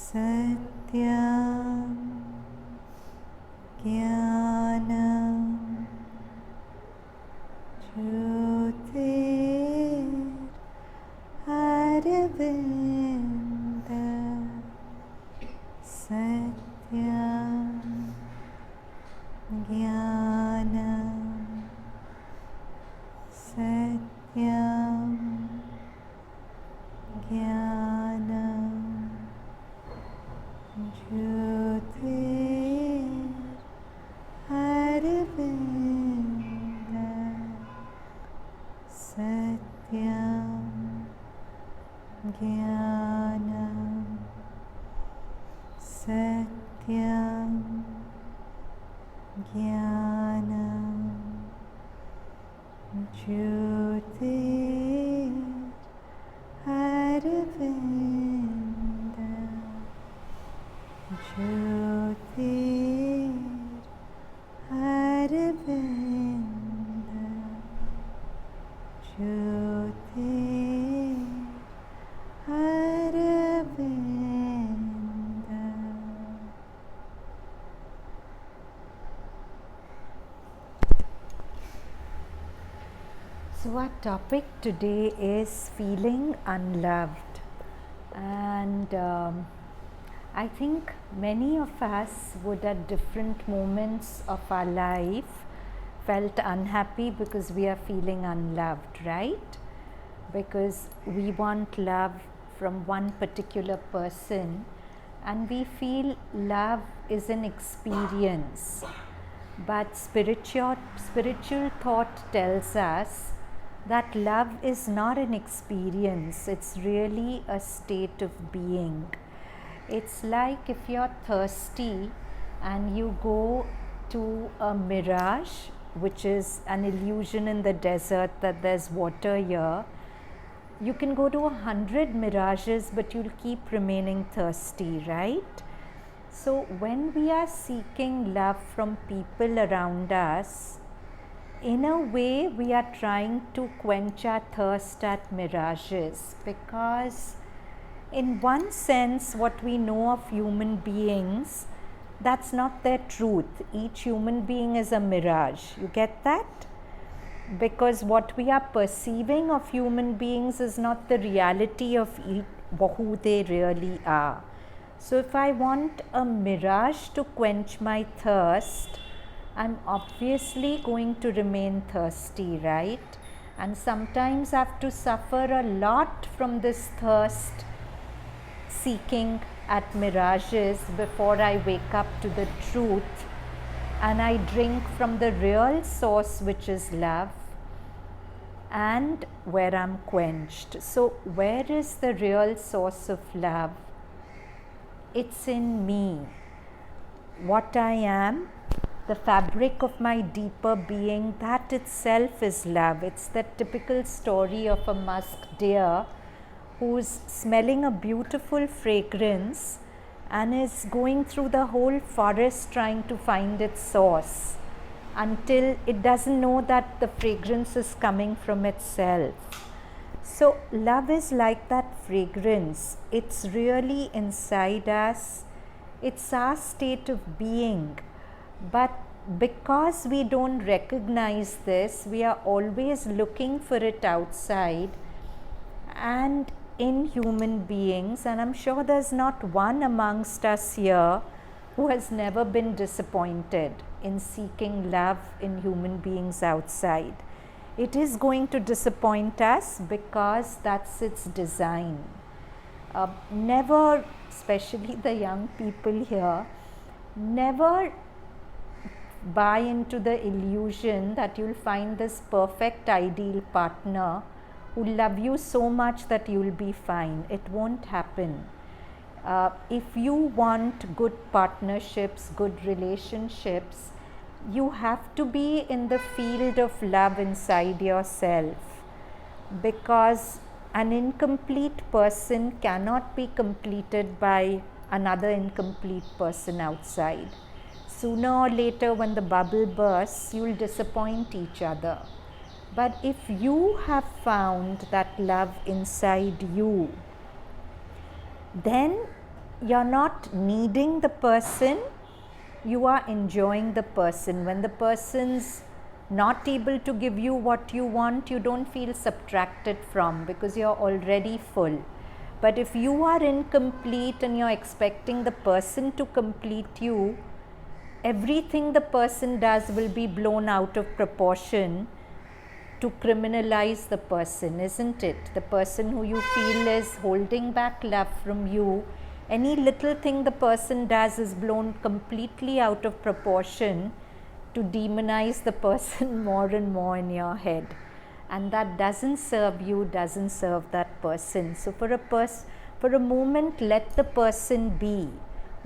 Satyam Jnanam Jyotir Aravinda Satyam Jnanam Satyam Jnanam Jyotir Aravinda Satyam Jnanam Satyam Jnanam Jyotir Aravinda Jyotir Aravinda Jyotir Aravinda. So our topic today is feeling unloved, and I think many of us would at different moments of our life felt unhappy because we are feeling unloved, right? Because we want love from one particular person and we feel love is an experience. But spiritual thought tells us that love is not an experience, it's really a state of being. It's like if you're thirsty and you go to a mirage, which is an illusion in the desert that there's water here. You can go to 100 mirages, but you'll keep remaining thirsty, right? So when we are seeking love from people around us, in a way we are trying to quench our thirst at mirages, because in one sense what we know of human beings, that's not their truth. Each human being is a mirage. You get that? Because what we are perceiving of human beings is not the reality of who they really are. So if I want a mirage to quench my thirst, I'm obviously going to remain thirsty, right? And sometimes I have to suffer a lot from this thirst seeking at mirages before I wake up to the truth and I drink from the real source, which is love, and where I'm quenched. So where is the real source of love? It's in me. What I am, the fabric of my deeper being, that itself is love. It's the typical story of a musk deer who's smelling a beautiful fragrance and is going through the whole forest trying to find its source until it doesn't know that the fragrance is coming from itself. So love is like that fragrance. It's really inside us. It's our state of being. But because we don't recognize this, we are always looking for it outside and in human beings, and I'm sure there's not one amongst us here who has never been disappointed in seeking love in human beings outside. It is going to disappoint us because that's its design. Never, especially the young people here, never buy into the illusion that you'll find this perfect ideal partner who love you so much that you'll be fine. It won't happen. If you want good partnerships, good relationships, you have to be in the field of love inside yourself, because an incomplete person cannot be completed by another incomplete person outside. Sooner or later, when the bubble bursts, you will disappoint each other. But if you have found that love inside you, then you're not needing the person, you are enjoying the person. When the person's not able to give you what you want, you don't feel subtracted from, because you're already full. But if you are incomplete and you're expecting the person to complete you, everything the person does will be blown out of proportion to criminalize the person, isn't it? The person who you feel is holding back love from you, any little thing the person does is blown completely out of proportion to demonize the person more and more in your head. And that doesn't serve you, doesn't serve that person. So for a moment, let the person be.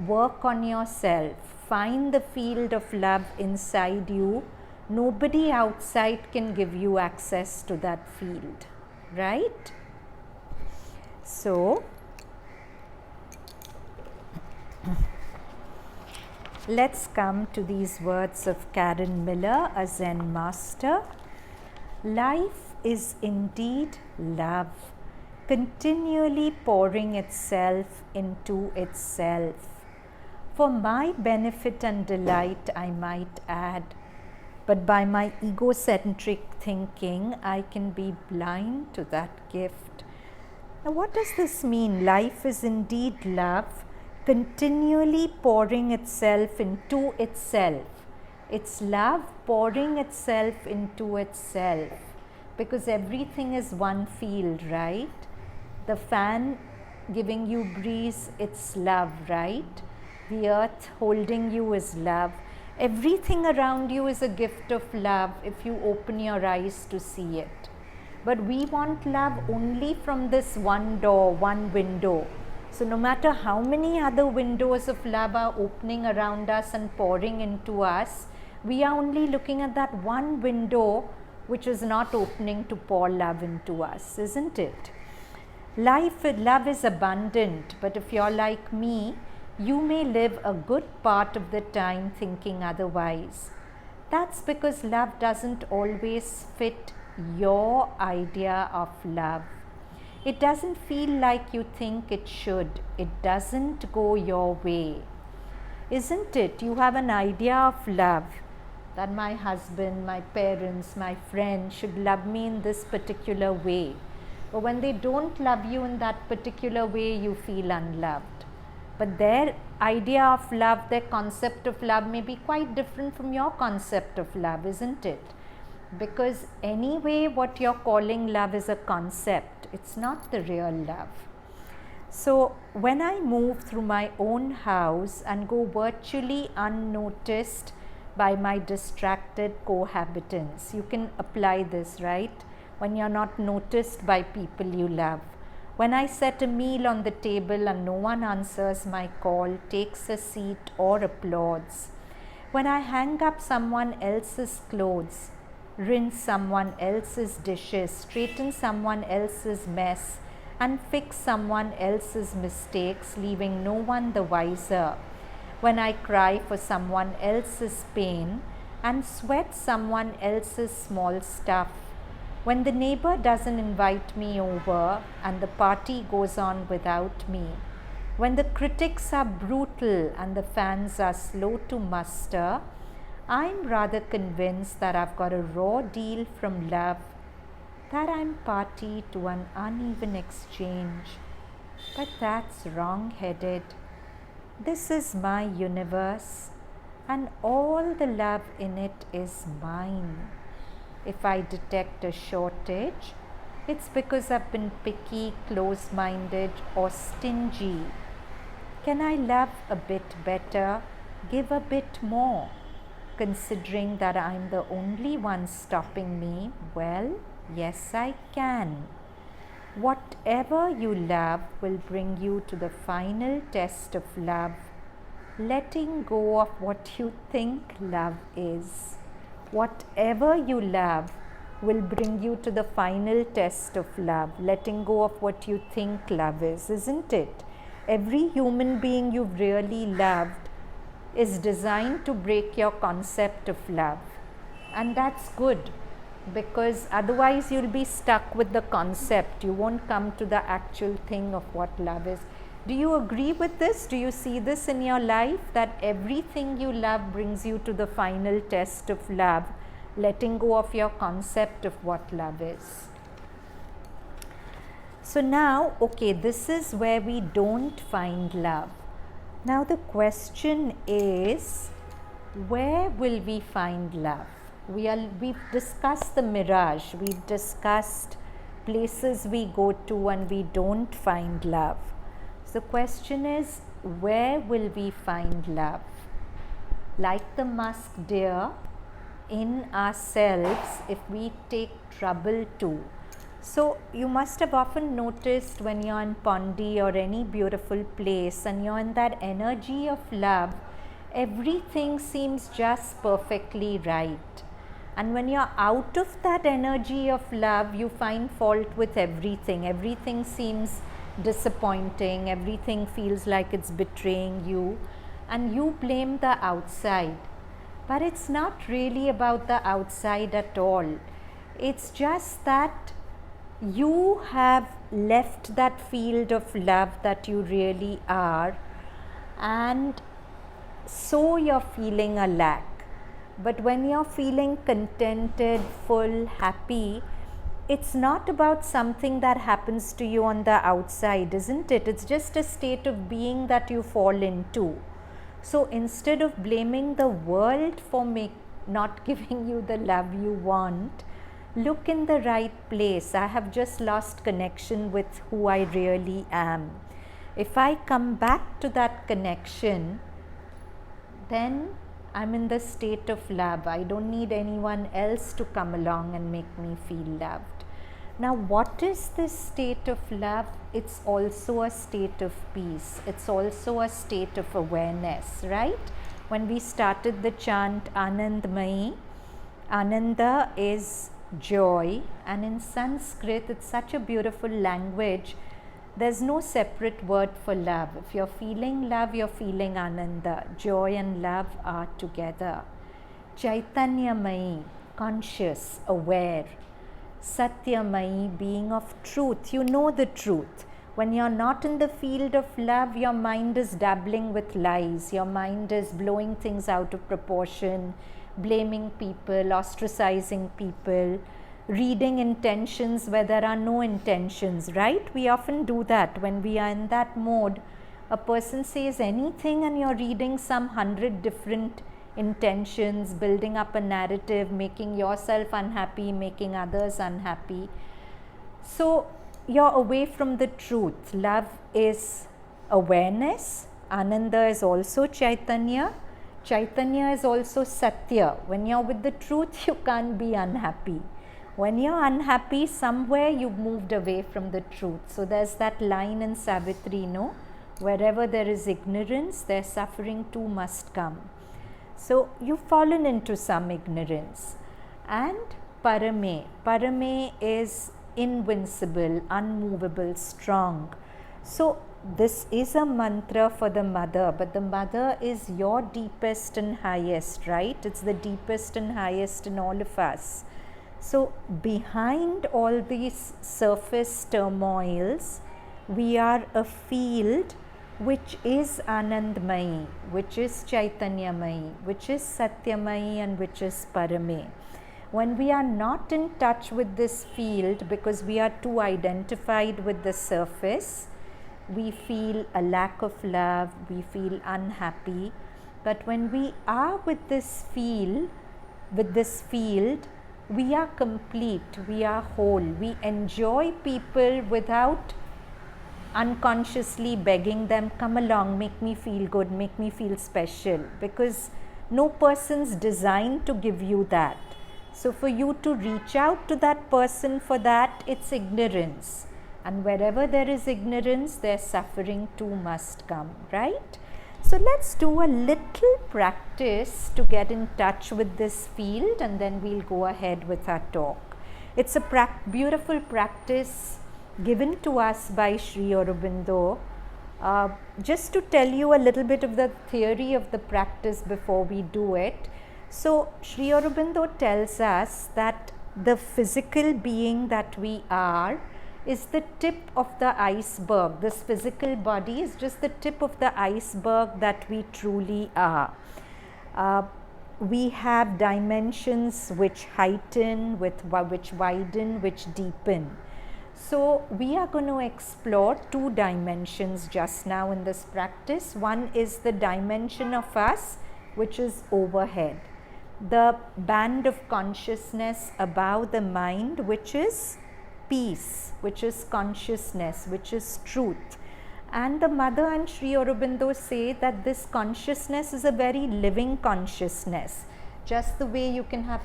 Work on yourself. Find the field of love inside you. Nobody outside can give you access to that field, right? So let's come to these words of Karen Miller, a Zen master. Life is indeed love, continually pouring itself into itself. For my benefit and delight, I might add, but by my egocentric thinking, I can be blind to that gift. Now, what does this mean? Life is indeed love, continually pouring itself into itself. It's love pouring itself into itself, because everything is one field, right? The fan giving you breeze, it's love, right? The earth holding you is love. Everything around you is a gift of love if you open your eyes to see it. But we want love only from this one door, one window. So no matter how many other windows of love are opening around us and pouring into us, we are only looking at that one window which is not opening to pour love into us, isn't it? Love is abundant, but if you're like me, you may live a good part of the time thinking otherwise. That's because love doesn't always fit your idea of love. It doesn't feel like you think it should. It doesn't go your way. Isn't it? You have an idea of love, that my husband, my parents, my friends should love me in this particular way. But when they don't love you in that particular way, you feel unloved. But their idea of love, their concept of love may be quite different from your concept of love, isn't it? Because anyway, what you're calling love is a concept. It's not the real love. So when I move through my own house and go virtually unnoticed by my distracted cohabitants, you can apply this, right? When you're not noticed by people you love. When I set a meal on the table and no one answers my call, takes a seat or applauds. When I hang up someone else's clothes, rinse someone else's dishes, straighten someone else's mess, and fix someone else's mistakes, leaving no one the wiser. When I cry for someone else's pain and sweat someone else's small stuff. When the neighbor doesn't invite me over and the party goes on without me. When the critics are brutal and the fans are slow to muster, I'm rather convinced that I've got a raw deal from love, that I'm party to an uneven exchange. But that's wrong-headed. This is my universe, and all the love in it is mine. If I detect a shortage, it's because I've been picky, close-minded, or stingy. Can I love a bit better, give a bit more? Considering that I'm the only one stopping me, well, yes, I can. Whatever you love will bring you to the final test of love, letting go of what you think love is. Whatever you love will bring you to the final test of love, letting go of what you think love is, isn't it? Every human being you've really loved is designed to break your concept of love. And that's good, because otherwise you'll be stuck with the concept. You won't come to the actual thing of what love is. Do you agree with this? Do you see this in your life, that everything you love brings you to the final test of love, letting go of your concept of what love is? So now, okay, this is where we don't find love. Now the question is, where will we find love? We've discussed the mirage, we've discussed places we go to and we don't find love. So the question is, where will we find love? Like the musk deer, in ourselves, if we take trouble to. So you must have often noticed when you're in Pondi or any beautiful place and you're in that energy of love, everything seems just perfectly right. And when you're out of that energy of love, you find fault with everything. Everything seems disappointing, everything feels like it's betraying you, and you blame the outside. But it's not really about the outside at all. It's just that you have left that field of love that you really are, and so you're feeling a lack. But when you're feeling contented, full, happy, it's not about something that happens to you on the outside, isn't it? It's just a state of being that you fall into. So instead of blaming the world for not giving you the love you want, look in the right place. I have just lost connection with who I really am. If I come back to that connection, then I'm in the state of love. I don't need anyone else to come along and make me feel loved. Now, what is this state of love? It's also a state of peace. It's also a state of awareness, right? When we started the chant Anandmayi, Ananda is joy, and in Sanskrit, it's such a beautiful language. There's no separate word for love. If you're feeling love, you're feeling Ananda. Joy and love are together. Chaitanyamayi, conscious, aware. Satyamayi, being of truth. You know the truth. When you're not in the field of love, your mind is dabbling with lies. Your mind is blowing things out of proportion, blaming people, ostracizing people, reading intentions where there are no intentions, right? We often do that when we are in that mode. A person says anything and you're reading some 100 different intentions, building up a narrative, making yourself unhappy, making others unhappy. So you're away from the truth. Love is awareness. Ananda is also Chaitanya. Chaitanya is also Satya. When you're with the truth, you can't be unhappy. When you're unhappy, somewhere you've moved away from the truth. So there's that line in Savitri, no? Wherever there is ignorance, there suffering too must come. So you've fallen into some ignorance. And Parame. Parame is invincible, unmovable, strong. So this is a mantra for the mother, but the mother is your deepest and highest, right? It's the deepest and highest in all of us. So behind all these surface turmoils, we are a field which is Anandmayi, which is Chaitanyamayi, which is Satyamayi, and which is Parame. When we are not in touch with this field because we are too identified with the surface, we feel a lack of love, we feel unhappy. But when we are with this field, we are complete, we are whole. We enjoy people without unconsciously begging them, come along, make me feel good, make me feel special, because no person's designed to give you that. So for you to reach out to that person for that, it's ignorance. And wherever there is ignorance, their suffering too must come, right? So let's do a little practice to get in touch with this field, and then we'll go ahead with our talk. It's a beautiful practice given to us by Sri Aurobindo. Just to tell you a little bit of the theory of the practice before we do it. So Sri Aurobindo tells us that the physical being that we are is the tip of the iceberg. This physical body is just the tip of the iceberg that we truly are. We have dimensions which heighten, which widen, which deepen. So we are going to explore two dimensions just now in this practice. One is the dimension of us, which is overhead. The band of consciousness above the mind, which is peace, which is consciousness, which is truth. And the Mother and Sri Aurobindo say that this consciousness is a very living consciousness. Just the way you can have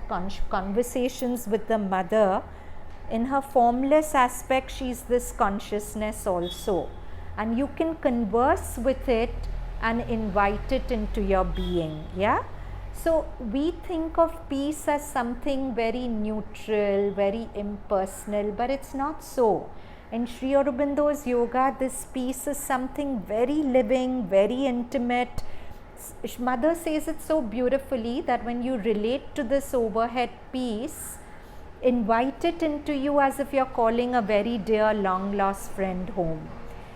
conversations with the Mother, in her formless aspect, she is this consciousness also. And you can converse with it and invite it into your being. Yeah? So we think of peace as something very neutral, very impersonal, but it's not so. In Sri Aurobindo's yoga, this peace is something very living, very intimate. Mother says it so beautifully that when you relate to this overhead peace, invite it into you as if you're calling a very dear, long lost friend home.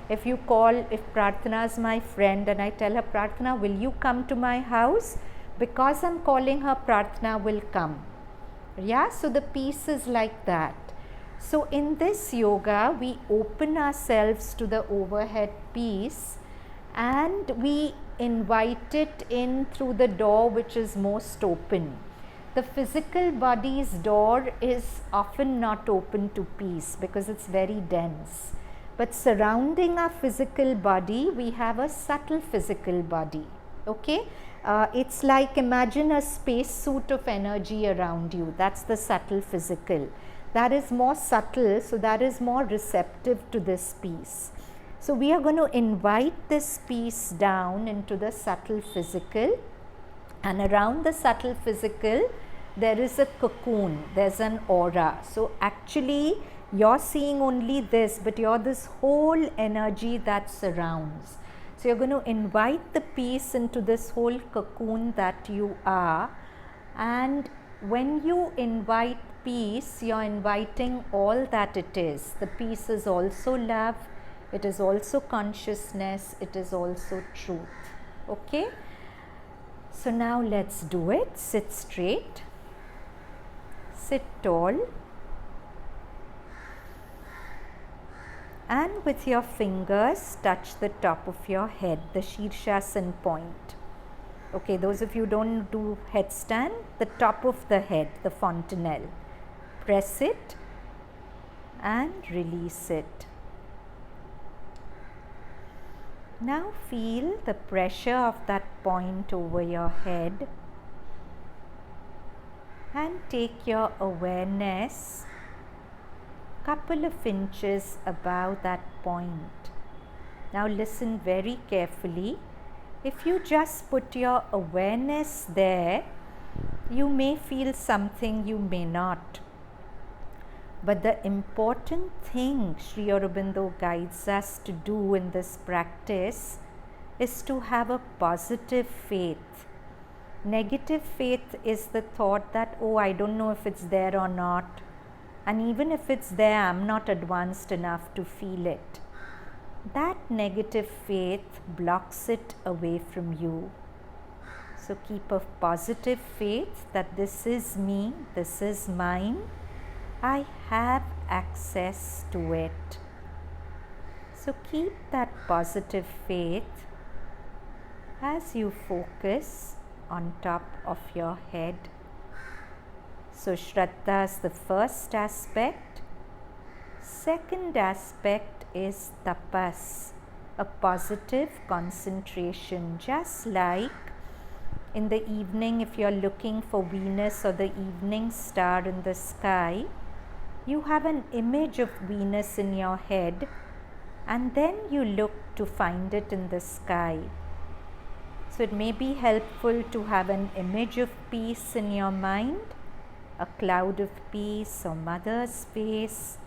If Prarthana is my friend and I tell her, Prarthana, will you come to my house? Because I'm calling her, Prarthana will come. Yeah, so the peace is like that. So in this yoga, we open ourselves to the overhead peace and we invite it in through the door which is most open. The physical body's door is often not open to peace because it's very dense. But surrounding our physical body, we have a subtle physical body. Okay? It's like, imagine a space suit of energy around you. That's the subtle physical. That is more subtle, so that is more receptive to this peace. So we are going to invite this peace down into the subtle physical, and around the subtle physical there is a cocoon, there's an aura. So actually you're seeing only this, but you're this whole energy that surrounds. So you're going to invite the peace into this whole cocoon that you are, and when you invite peace, you're inviting all that it is. The peace is also love, it is also consciousness, it is also truth. Okay? So now let's do it. Sit straight, sit tall, and with your fingers touch the top of your head, the Shirshasana point. Okay, those of you who don't do headstand, the top of the head, the fontanelle. Press it and release it. Now feel the pressure of that point over your head and take your awareness couple of inches above that point. Now listen very carefully. If you just put your awareness there, you may feel something, you may not. But the important thing Sri Aurobindo guides us to do in this practice is to have a positive faith. Negative faith is the thought that, oh, I don't know if it's there or not. And even if it's there, I'm not advanced enough to feel it. That negative faith blocks it away from you. So keep a positive faith that this is me, this is mine. I have access to it. So keep that positive faith as you focus on top of your head. So Shraddha is the first aspect. Second aspect is tapas, a positive concentration. Just like in the evening, if you're looking for Venus or the evening star in the sky, you have an image of Venus in your head and then you look to find it in the sky. So it may be helpful to have an image of peace in your mind, a cloud of peace or mother's face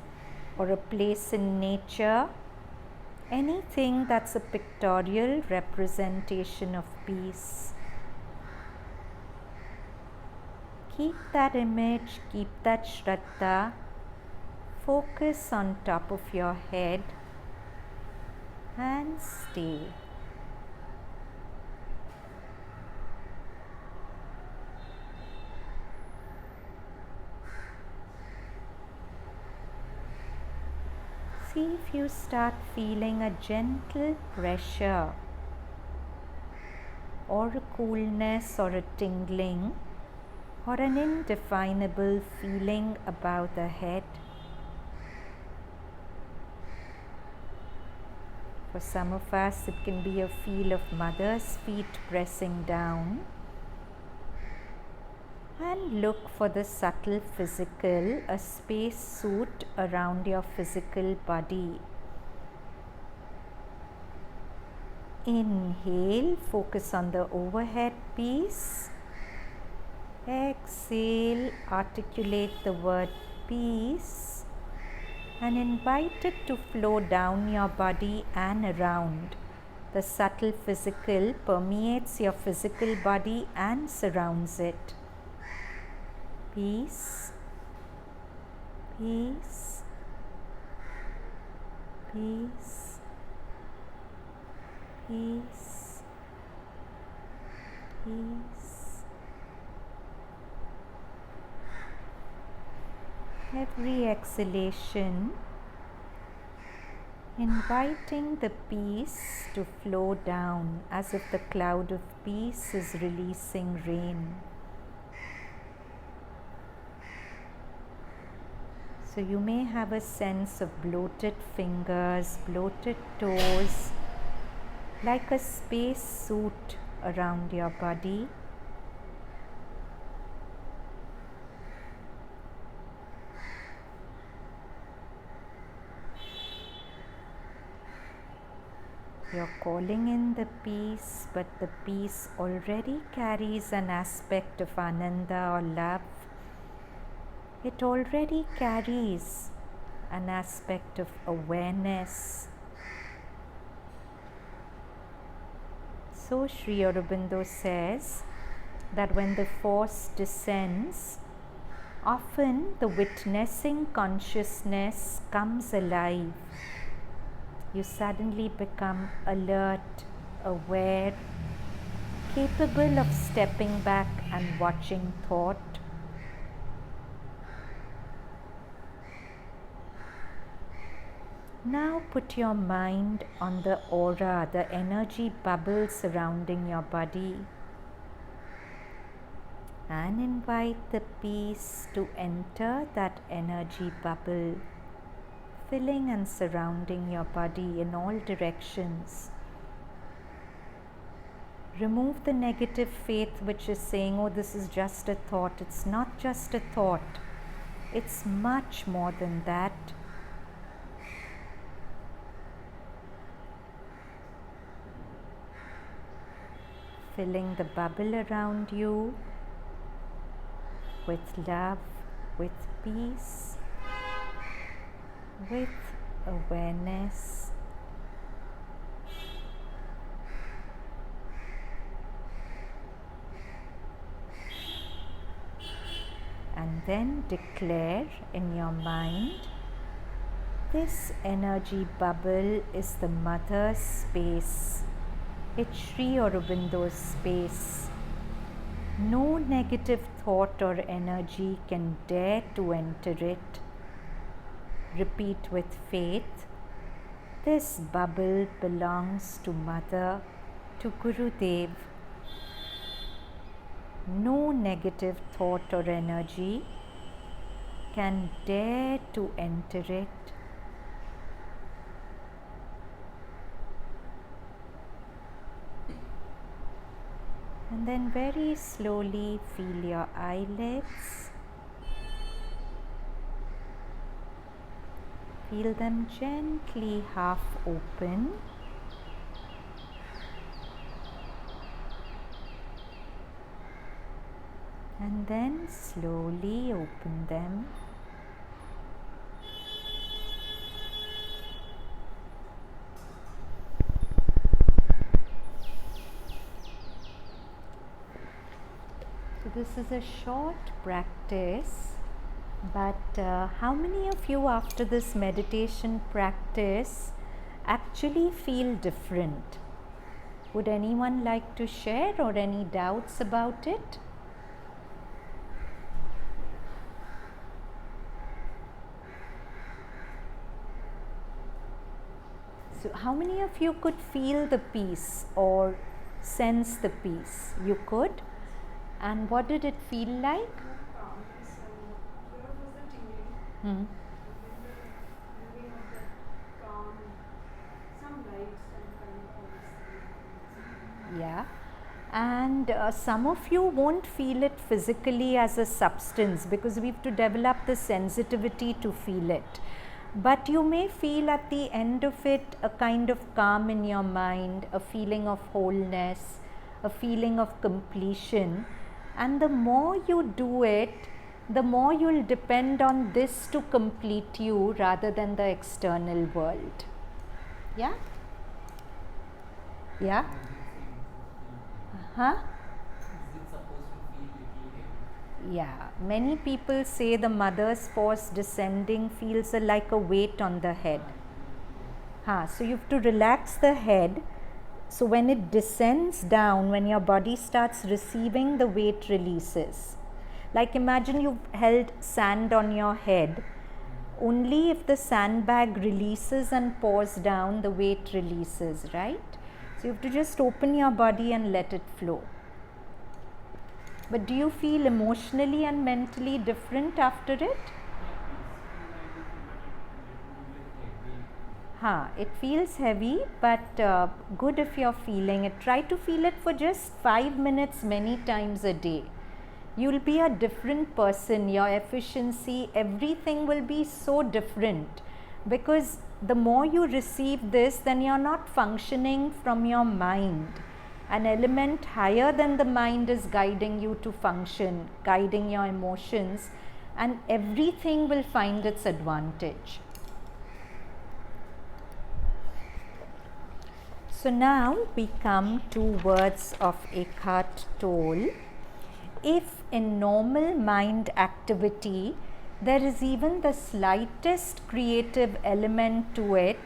or a place in nature, anything that's a pictorial representation of peace. Keep that image, keep that Shraddha. focus on top of your head and stay. See if you start feeling a gentle pressure or a coolness or a tingling or an indefinable feeling about the head. For some of us, it can be a feel of mother's feet pressing down. And look for the subtle physical, a space suit around your physical body. Inhale, focus on the overhead piece. Exhale, articulate the word peace and invite it to flow down your body and around. The subtle physical permeates your physical body and surrounds it. Peace, peace, peace, peace, peace. Every exhalation, inviting the peace to flow down as if the cloud of peace is releasing rain. So you may have a sense of bloated fingers, bloated toes, like a space suit around your body. You're calling in the peace, but the peace already carries an aspect of Ananda or love. It already carries an aspect of awareness. So Sri Aurobindo says that when the force descends, often the witnessing consciousness comes alive. You suddenly become alert, aware, capable of stepping back and watching thought. Now put your mind on the aura, the energy bubble surrounding your body, and invite the peace to enter that energy bubble, filling and surrounding your body in all directions. Remove the negative faith which is saying, oh, this is just a thought. It's not just a thought. It's much more than that. Filling the bubble around you with love, with peace, with awareness. And then declare in your mind, this energy bubble is the mother's space. It's Sri Aurobindo's space. No negative thought or energy can dare to enter it. Repeat with faith, this bubble belongs to Mother, to Gurudev. No negative thought or energy can dare to enter it. And then very slowly feel your eyelids. Feel them gently half open. And then slowly open them. So this is a short practice But how many of you after this meditation practice actually feel different? Would anyone like to share, or any doubts about it? So how many of you could feel the peace or sense the peace? You could? And what did it feel like? Hmm. Yeah. And some of you won't feel it physically as a substance because we have to develop the sensitivity to feel it. But you may feel at the end of it a kind of calm in your mind, a feeling of wholeness, a feeling of completion. And the more you do it, the more you'll depend on this to complete you rather than the external world. Yeah? Yeah? Huh? Yeah, many people say the mother's force descending feels like a weight on the head. So you have to relax the head. So when it descends down, when your body starts receiving, the weight releases. Like imagine you've held sand on your head. Only if the sandbag releases and pours down, the weight releases, right? So you have to just open your body and let it flow. But do you feel emotionally and mentally different after it? It feels heavy, but good if you're feeling it. Try to feel it for just 5 minutes many times a day. You'll be a different person. Your efficiency, everything will be so different, because the more you receive this, then you're not functioning from your mind. An element higher than the mind is guiding you to function, guiding your emotions, and everything will find its advantage. So now we come to words of Eckhart Tolle. If in normal mind activity there is even the slightest creative element to it,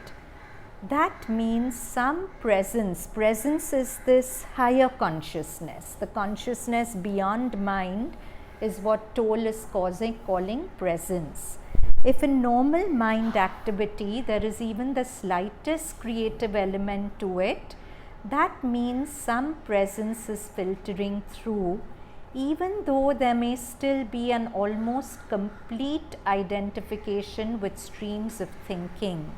that means some presence. Presence is this higher consciousness. The consciousness beyond mind is what Tolle is calling presence. If in normal mind activity there is even the slightest creative element to it, that means some presence is filtering through, even though there may still be an almost complete identification with streams of thinking.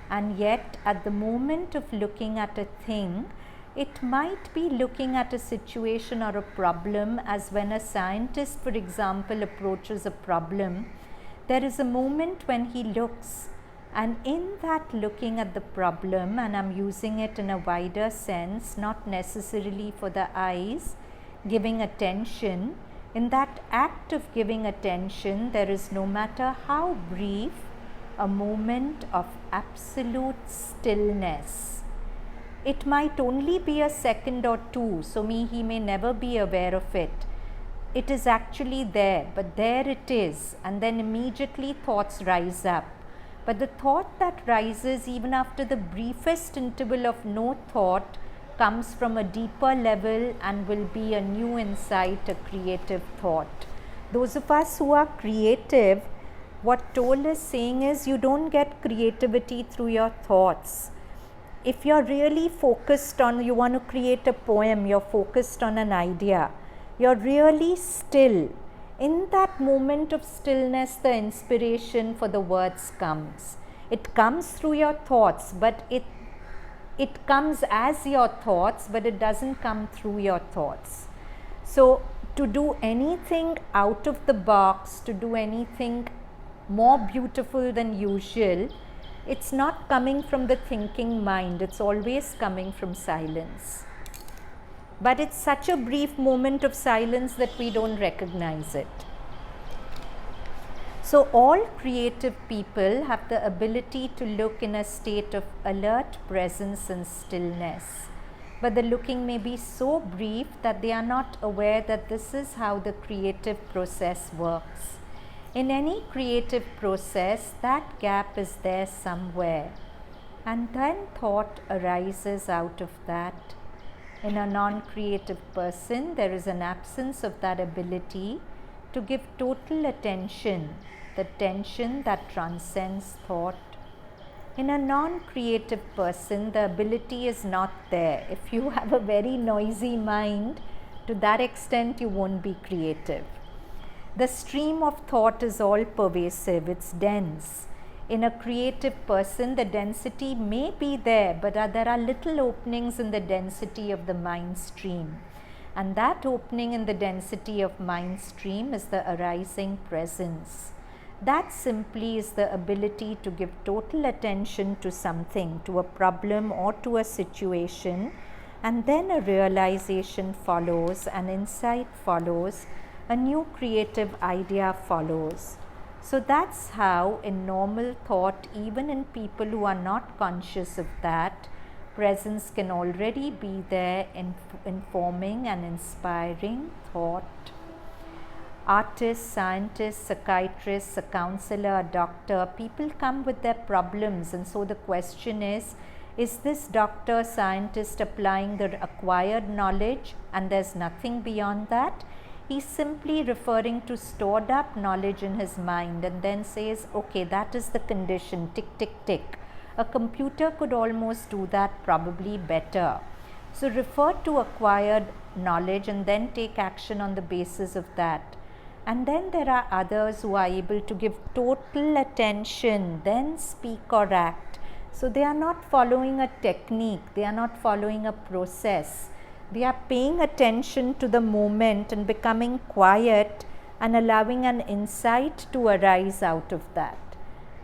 And yet, at the moment of looking at a thing, it might be looking at a situation or a problem, as when a scientist, for example, approaches a problem. There is a moment when he looks, and in that looking at the problem, and I'm using it in a wider sense, not necessarily for the eyes, giving attention, in that act of giving attention, there is, no matter how brief, a moment of absolute stillness. It might only be a second or two, so he may never be aware of it. It is actually there, but there it is, and then immediately thoughts rise up. But the thought that rises even after the briefest interval of no thought comes from a deeper level and will be a new insight, a creative thought. Those of us who are creative, what Tolle is saying is, you don't get creativity through your thoughts. If you're really focused on, you want to create a poem, you're focused on an idea, you're really still. In that moment of stillness, the inspiration for the words comes. It comes through your thoughts, but it comes as your thoughts, but it doesn't come through your thoughts. So to do anything out of the box, to do anything more beautiful than usual, it's not coming from the thinking mind, it's always coming from silence. But it's such a brief moment of silence that we don't recognize it. So all creative people have the ability to look in a state of alert presence and stillness. But the looking may be so brief that they are not aware that this is how the creative process works. In any creative process, that gap is there somewhere, and then thought arises out of that. In a non-creative person, there is an absence of that ability to give total attention, the attention that transcends thought. In a non-creative person, the ability is not there. If you have a very noisy mind, to that extent you won't be creative. The stream of thought is all pervasive, it's dense. In a creative person, the density may be there, but there are little openings in the density of the mind stream. And that opening in the density of mind stream is the arising presence. That simply is the ability to give total attention to something, to a problem or to a situation, and then a realization follows, an insight follows, a new creative idea follows. So that's how in normal thought, even in people who are not conscious of that, presence can already be there in informing and inspiring thought. Artists, scientists, psychiatrists, a counselor, a doctor, people come with their problems, and so the question is this doctor, scientist applying the acquired knowledge and there's nothing beyond that? He's simply referring to stored up knowledge in his mind and then says, okay, that is the condition, tick, tick, tick. A computer could almost do that probably better. So refer to acquired knowledge and then take action on the basis of that. And then there are others who are able to give total attention, then speak or act. So they are not following a technique, they are not following a process. They are paying attention to the moment and becoming quiet and allowing an insight to arise out of that.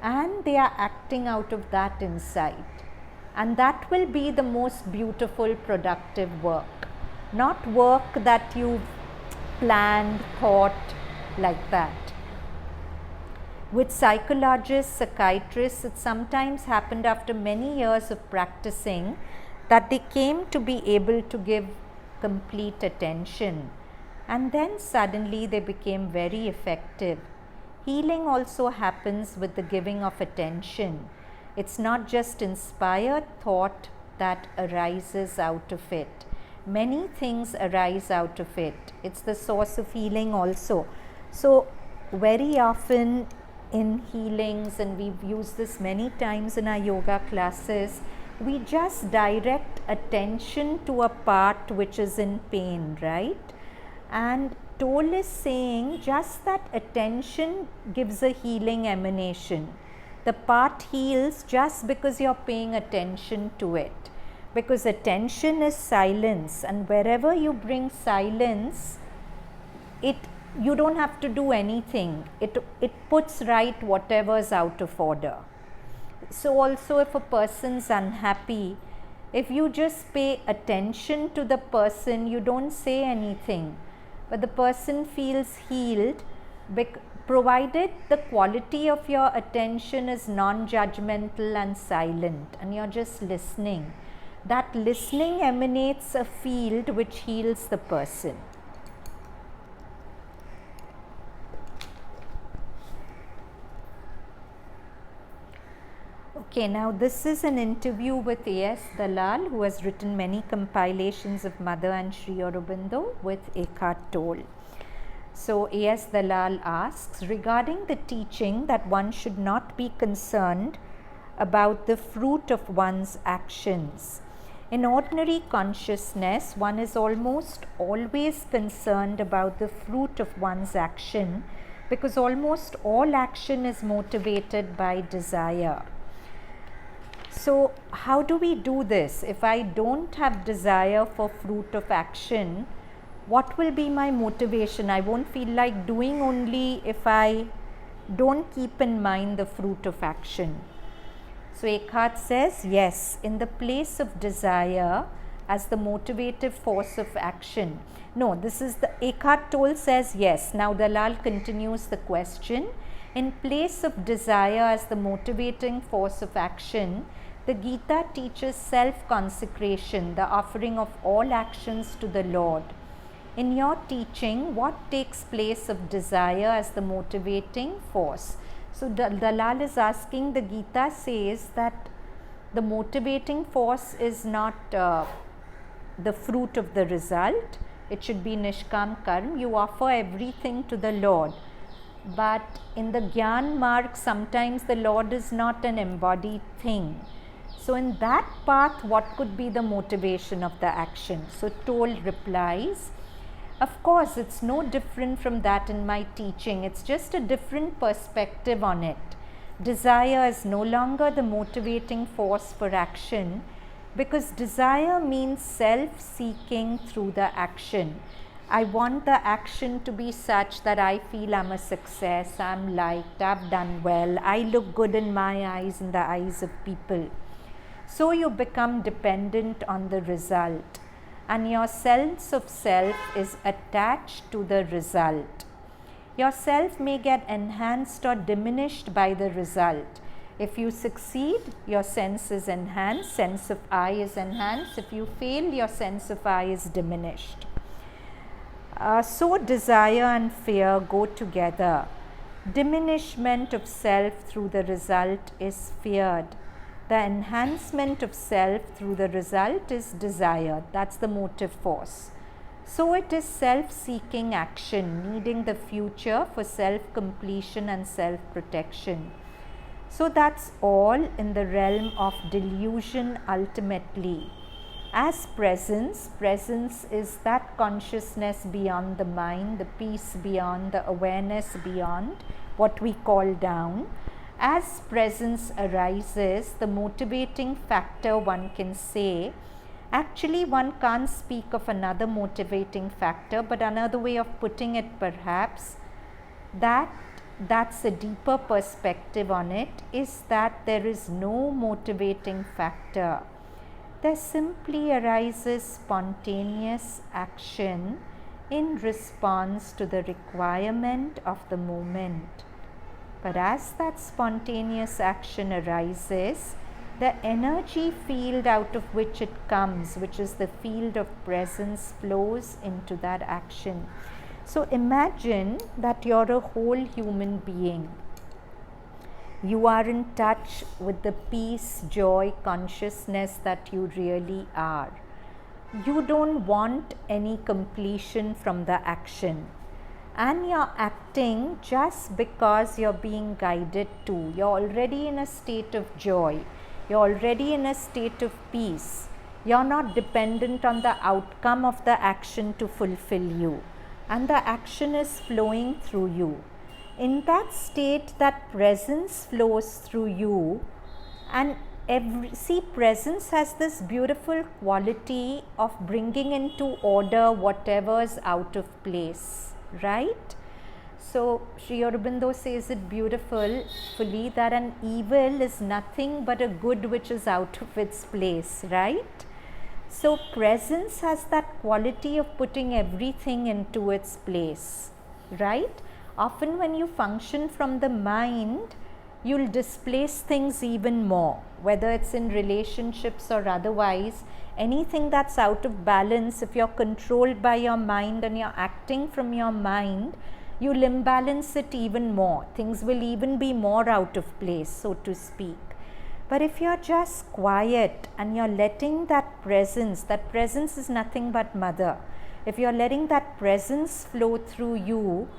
And they are acting out of that insight. And that will be the most beautiful, productive work. Not work that you've planned, thought, like that. With psychologists, psychiatrists, it sometimes happened after many years of practicing that they came to be able to give complete attention, and then suddenly they became very effective. Healing also happens with the giving of attention. It's not just inspired thought that arises out of it. Many things arise out of it. It's the source of healing also. So very often in healings, and we've used this many times in our yoga classes, we just direct attention to a part which is in pain, right? And Toll is saying just that attention gives a healing emanation. The part heals just because you're paying attention to it. Because attention is silence, and wherever you bring silence, you don't have to do anything. It puts right whatever's out of order. So also if a person's unhappy, if you just pay attention to the person, you don't say anything, but the person feels healed, provided the quality of your attention is non-judgmental and silent, and you're just listening. That listening emanates a field which heals the person. Okay, now this is an interview with A.S. Dalal, who has written many compilations of Mother and Sri Aurobindo with Eckhart Tolle. So A.S. Dalal asks, regarding the teaching that one should not be concerned about the fruit of one's actions. In ordinary consciousness, one is almost always concerned about the fruit of one's action, because almost all action is motivated by desire. So how do we do this? If I don't have desire for fruit of action, what will be my motivation? I won't feel like doing only if I don't keep in mind the fruit of action. So Eckhart says, yes, in the place of desire as the motivative force of action. No, this is the Eckhart Tolle says yes. Now Dalal continues the question. In place of desire as the motivating force of action, the Gita teaches self-consecration, the offering of all actions to the Lord. in your teaching, what takes place of desire as the motivating force? So Dalal is asking, the Gita says that the motivating force is not the fruit of the result. It should be Nishkam Karm. You offer everything to the Lord. But in the Gyan Marg, sometimes the Lord is not an embodied thing. So in that path, what could be the motivation of the action? So Toll replies, of course, it's no different from that in my teaching. It's just a different perspective on it. Desire is no longer the motivating force for action, because desire means self-seeking through the action. I want the action to be such that I feel I'm a success, I'm liked, I've done well, I look good in my eyes, in the eyes of people. So you become dependent on the result, and your sense of self is attached to the result. Your self may get enhanced or diminished by the result. If you succeed, your sense is enhanced, sense of I is enhanced. If you fail, your sense of I is diminished. So desire and fear go together. Diminishment of self through the result is feared. The enhancement of self through the result is desire. That's the motive force. So it is self-seeking action, needing the future for self-completion and self-protection. So that's all in the realm of delusion ultimately. As presence, presence is that consciousness beyond the mind, the peace beyond, the awareness beyond, what we call down. As presence arises, the motivating factor, one can say, actually one can't speak of another motivating factor, but another way of putting it perhaps, that's a deeper perspective on it, is that there is no motivating factor. There simply arises spontaneous action in response to the requirement of the moment. But as that spontaneous action arises, the energy field out of which it comes, which is the field of presence, flows into that action. So imagine that you're a whole human being. You are in touch with the peace, joy, consciousness that you really are. You don't want any completion from the action. And you're acting just because you're being guided to. You're already in a state of joy. You're already in a state of peace. You're not dependent on the outcome of the action to fulfill you. And the action is flowing through you. In that state, that presence flows through you, and presence has this beautiful quality of bringing into order whatever is out of place, right? So Sri Aurobindo says it beautifully that an evil is nothing but a good which is out of its place, right? So presence has that quality of putting everything into its place, right? Often when you function from the mind, you'll displace things even more, whether it's in relationships or otherwise. Anything that's out of balance, if you're controlled by your mind and you're acting from your mind, you'll imbalance it even more. Things will even be more out of place, so to speak. But if you're just quiet and you're letting that presence is nothing but mother. If you're letting that presence flow through you,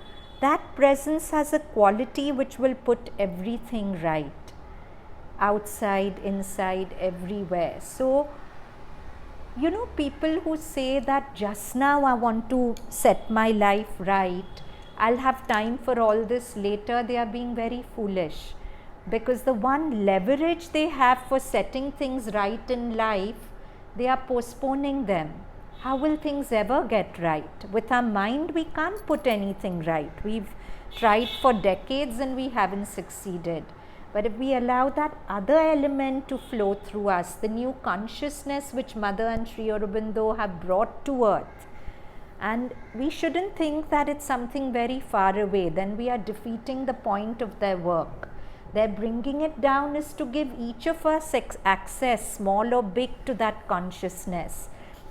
that presence has a quality which will put everything right. Outside, inside, everywhere. So, people who say that just now I want to set my life right, I'll have time for all this later, they are being very foolish. Because the one leverage they have for setting things right in life, they are postponing them. How will things ever get right? With our mind, we can't put anything right. We've tried for decades and we haven't succeeded. But if we allow that other element to flow through us, the new consciousness which Mother and Sri Aurobindo have brought to earth, and we shouldn't think that it's something very far away, then we are defeating the point of their work. Their bringing it down is to give each of us access, small or big, to that consciousness.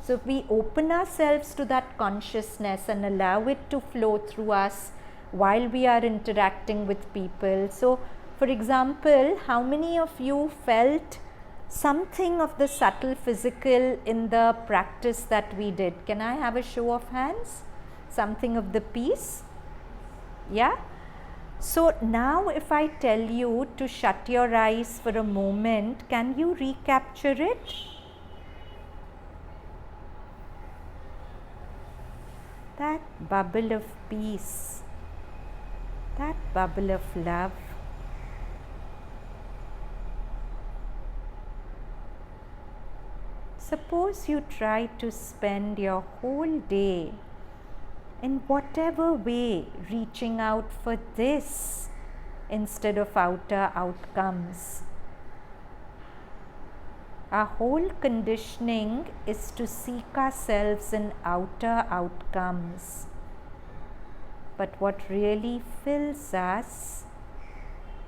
So if we open ourselves to that consciousness and allow it to flow through us while we are interacting with people. So for example, how many of you felt something of the subtle physical in the practice that we did? Can I have a show of hands? Something of the peace? Yeah? So now if I tell you to shut your eyes for a moment, can you recapture it? That bubble of peace, that bubble of love. Suppose you try to spend your whole day in whatever way reaching out for this instead of outer outcomes. Our whole conditioning is to seek ourselves in outer outcomes. But what really fills us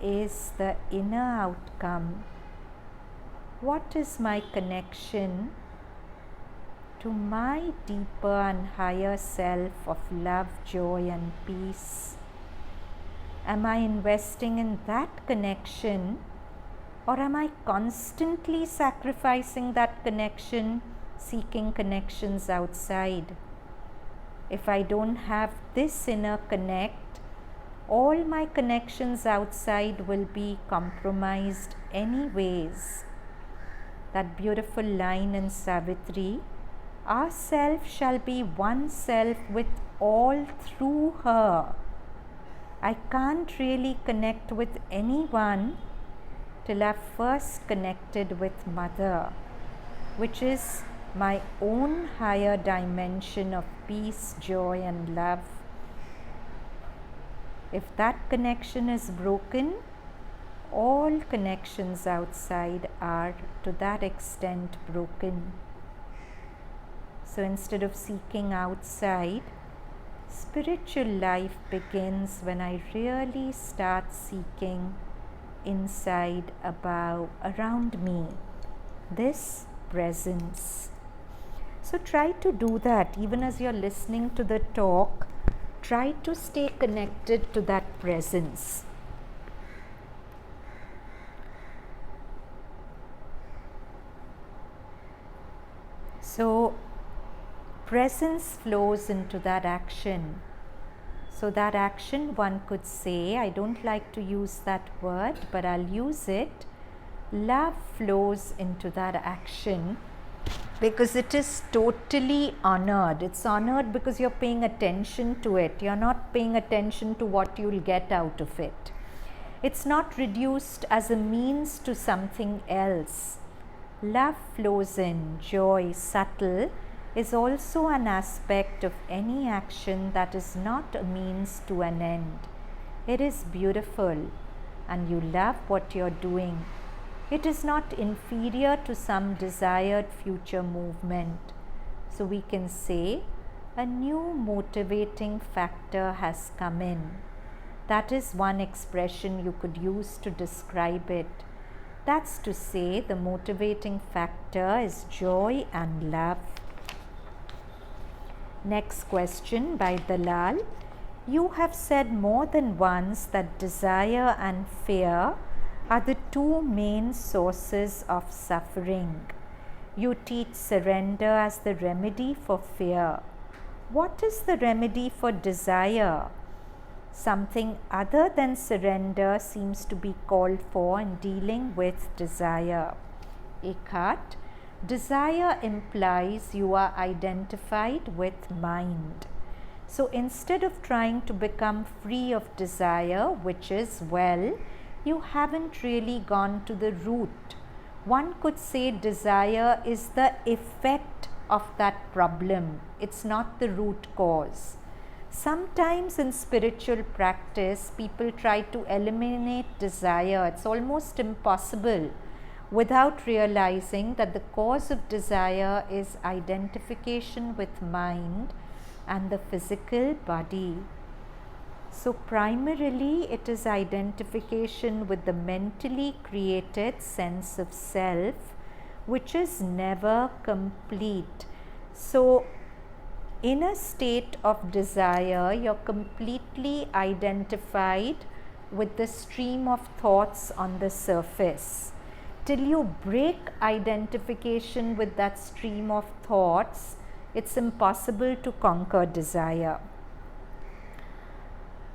is the inner outcome. What is my connection to my deeper and higher self of love, joy, and peace? Am I investing in that connection, or am I constantly sacrificing that connection, seeking connections outside? If I don't have this inner connect, all my connections outside will be compromised anyways. That beautiful line in Savitri, our self shall be one self with all through her. I can't really connect with anyone till I've first connected with Mother, which is my own higher dimension of peace, joy, and love. If that connection is broken, all connections outside are to that extent broken. So instead of seeking outside, spiritual life begins when I really start seeking inside, above, around me, this presence. So try to do that. Even as you're listening to the talk, try to stay connected to that presence. So presence flows into that action. So that action, one could say, I don't like to use that word, but I'll use it. Love flows into that action because it is totally honored. It's honored because you're paying attention to it. You're not paying attention to what you'll get out of it. It's not reduced as a means to something else. Love flows in, joy, subtle, is also an aspect of any action that is not a means to an end. It is beautiful and you love what you're doing. It is not inferior to some desired future movement. So we can say a new motivating factor has come in. That is one expression you could use to describe it. That's to say, the motivating factor is joy and love. Next question by Dalal. You have said more than once that desire and fear are the two main sources of suffering. You teach surrender as the remedy for fear. What is the remedy for desire? Something other than surrender seems to be called for in dealing with desire. Eckhart, desire implies you are identified with mind. So instead of trying to become free of desire, which is, well, you haven't really gone to the root. One could say desire is the effect of that problem. It's not the root cause. Sometimes in spiritual practice, people try to eliminate desire. It's almost impossible without realizing that the cause of desire is identification with mind and the physical body. So primarily it is identification with the mentally created sense of self, which is never complete. So, in a state of desire, you're completely identified with the stream of thoughts on the surface. Till you break identification with that stream of thoughts, it's impossible to conquer desire.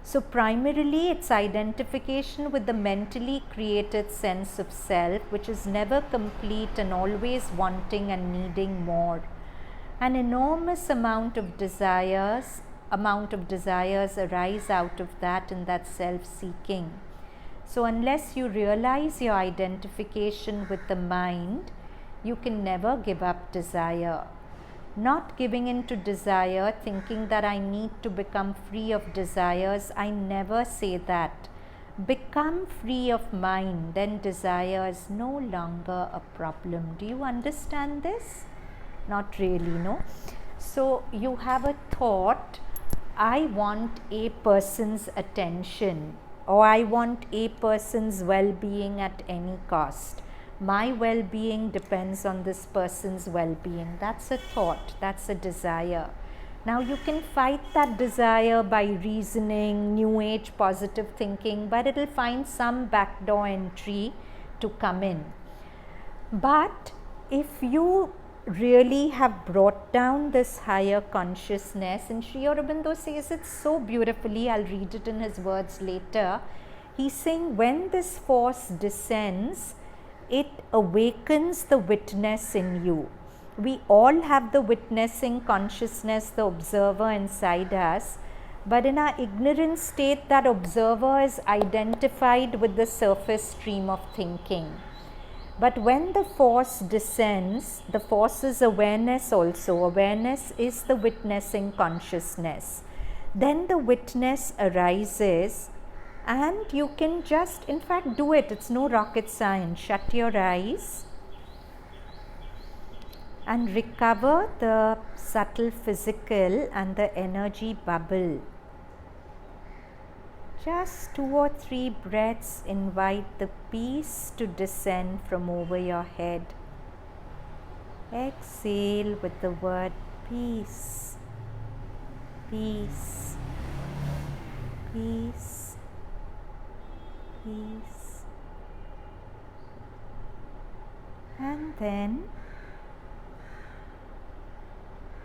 So primarily it's identification with the mentally created sense of self, which is never complete and always wanting and needing more. An enormous amount of desires arise out of that in that self-seeking. So unless you realize your identification with the mind, you can never give up desire. Not giving in to desire, thinking that I need to become free of desires, I never say that. Become free of mind, then desire is no longer a problem. Do you understand this? Not really, no? So you have a thought, I want a person's attention, or I want a person's well-being at any cost. My well-being depends on this person's well-being. That's a thought, that's a desire. Now you can fight that desire by reasoning, new age positive thinking, but it'll find some backdoor entry to come in. But if you really have brought down this higher consciousness, and Sri Aurobindo says it so beautifully, I'll read it in his words later. He's saying when this force descends, it awakens the witness in you. We all have the witnessing consciousness, the observer inside us, but in our ignorant state, that observer is identified with the surface stream of thinking. But when the force descends, the force is awareness also. Awareness is the witnessing consciousness. Then the witness arises, and you can just, in fact, do it. It's no rocket science. Shut your eyes and recover the subtle physical and the energy bubble. Just 2 or 3 breaths invite the peace to descend from over your head. Exhale with the word peace, peace, peace, peace. And then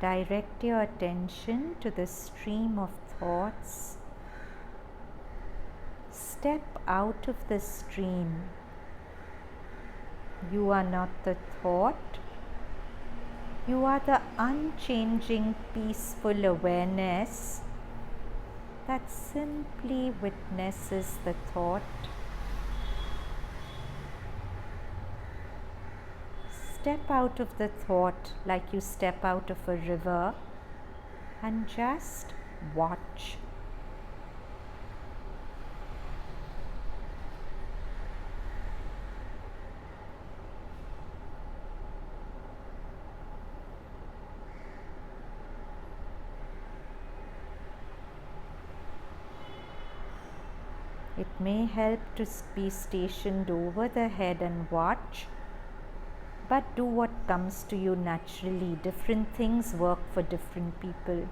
direct your attention to the stream of thoughts. Step out of the stream. You are not the thought. You are the unchanging, peaceful awareness that simply witnesses the thought. Step out of the thought like you step out of a river and just watch. It may help to be stationed over the head and watch, but do what comes to you naturally. Different things work for different people.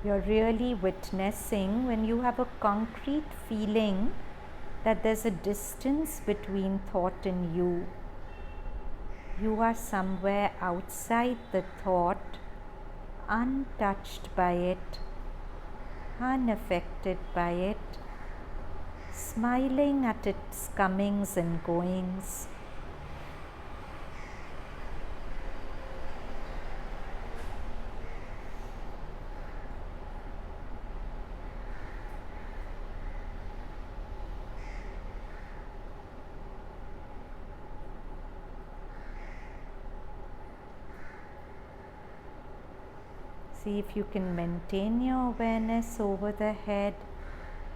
You're really witnessing when you have a concrete feeling that there's a distance between thought and you. You are somewhere outside the thought, untouched by it, unaffected by it, smiling at its comings and goings. See if you can maintain your awareness over the head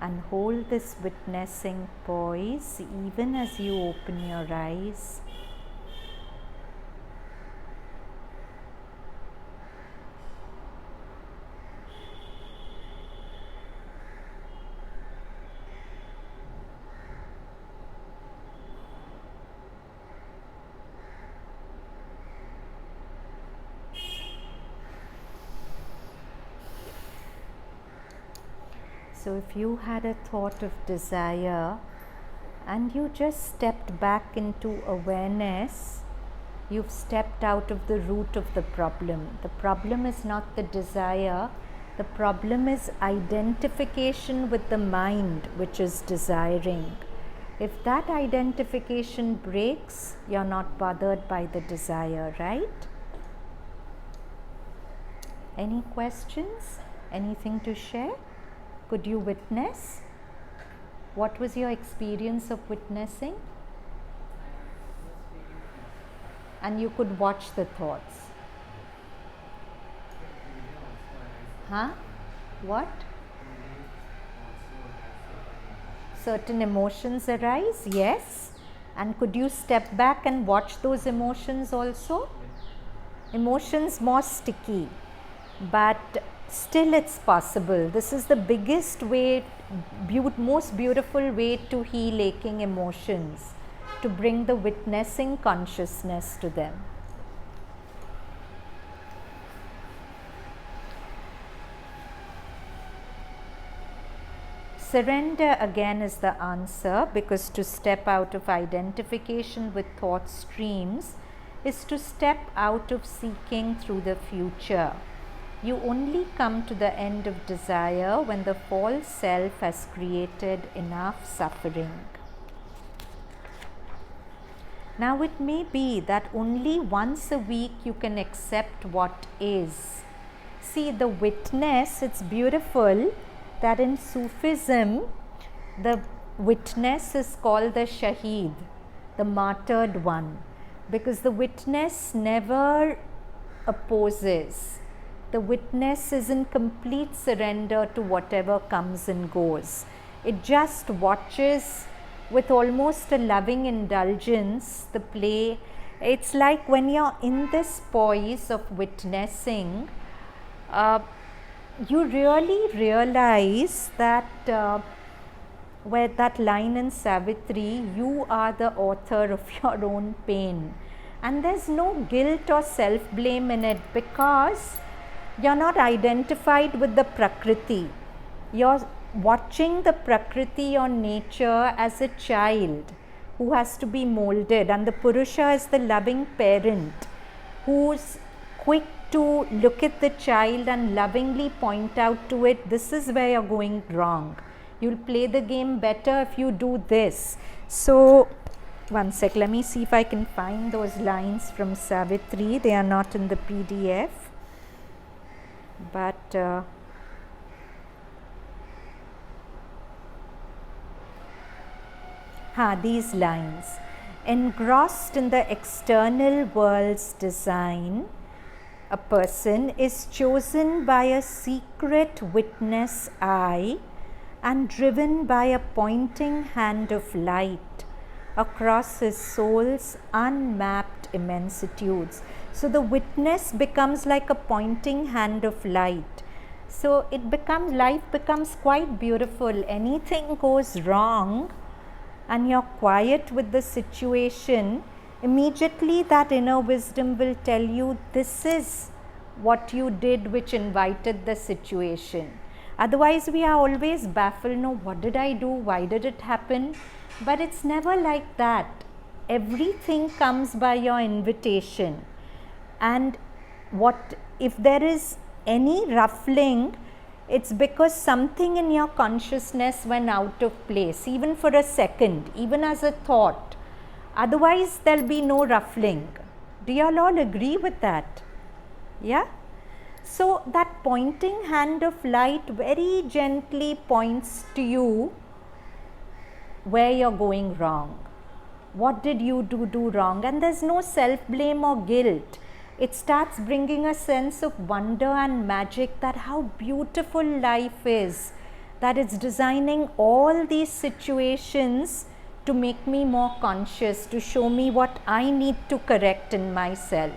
and hold this witnessing poise even as you open your eyes. So if you had a thought of desire and you just stepped back into awareness, you've stepped out of the root of the problem. The problem is not the desire, the problem is identification with the mind which is desiring. If that identification breaks, you're not bothered by the desire, right? Any questions? Anything to share? Could you witness? What was your experience of witnessing? And you could watch the thoughts. Huh? What? Certain emotions arise, yes. And could you step back and watch those emotions also? Emotions more sticky, but still it's possible. This is the biggest way, most beautiful way to heal aching emotions, to bring the witnessing consciousness to them. Surrender again is the answer, because to step out of identification with thought streams is to step out of seeking through the future. You only come to the end of desire when the false self has created enough suffering. Now it may be that only once a week you can accept what is. See, the witness, it's beautiful that in Sufism, the witness is called the Shaheed, the martyred one, because the witness never opposes. The witness is in complete surrender to whatever comes and goes. It just watches with almost a loving indulgence the play. It's like when you're in this poise of witnessing, you really realize that where that line in Savitri, you are the author of your own pain. And there's no guilt or self-blame in it, because you're not identified with the Prakriti. You're watching the Prakriti or nature as a child who has to be molded, and the Purusha is the loving parent who's quick to look at the child and lovingly point out to it, this is where you're going wrong. You'll play the game better if you do this. So, one sec, let me see if I can find those lines from Savitri. They are not in the PDF. But these lines. Engrossed in the external world's design, a person is chosen by a secret witness eye and driven by a pointing hand of light across his soul's unmapped immensitudes. So the witness becomes like a pointing hand of light. So life becomes quite beautiful. Anything goes wrong and you're quiet with the situation, immediately that inner wisdom will tell you, this is what you did which invited the situation. Otherwise we are always baffled, no, what did I do, why did it happen? But it's never like that. Everything comes by your invitation. And if there is any ruffling, it's because something in your consciousness went out of place, even for a second, even as a thought. Otherwise, there'll be no ruffling. Do you all agree with that? Yeah? So, that pointing hand of light very gently points to you where you're going wrong. What did you do wrong? And there's no self-blame or guilt. It starts bringing a sense of wonder and magic, that how beautiful life is, that it's designing all these situations to make me more conscious, to show me what I need to correct in myself.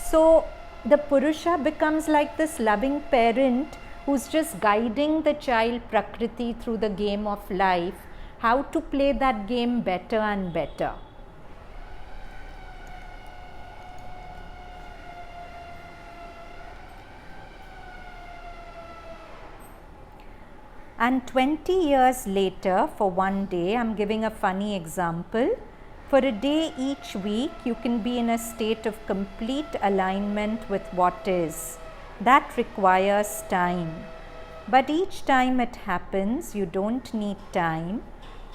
So the Purusha becomes like this loving parent who's just guiding the child Prakriti through the game of life, how to play that game better and better. And 20 years later, for one day, I'm giving a funny example. For a day each week, you can be in a state of complete alignment with what is. That requires time. But each time it happens, you don't need time.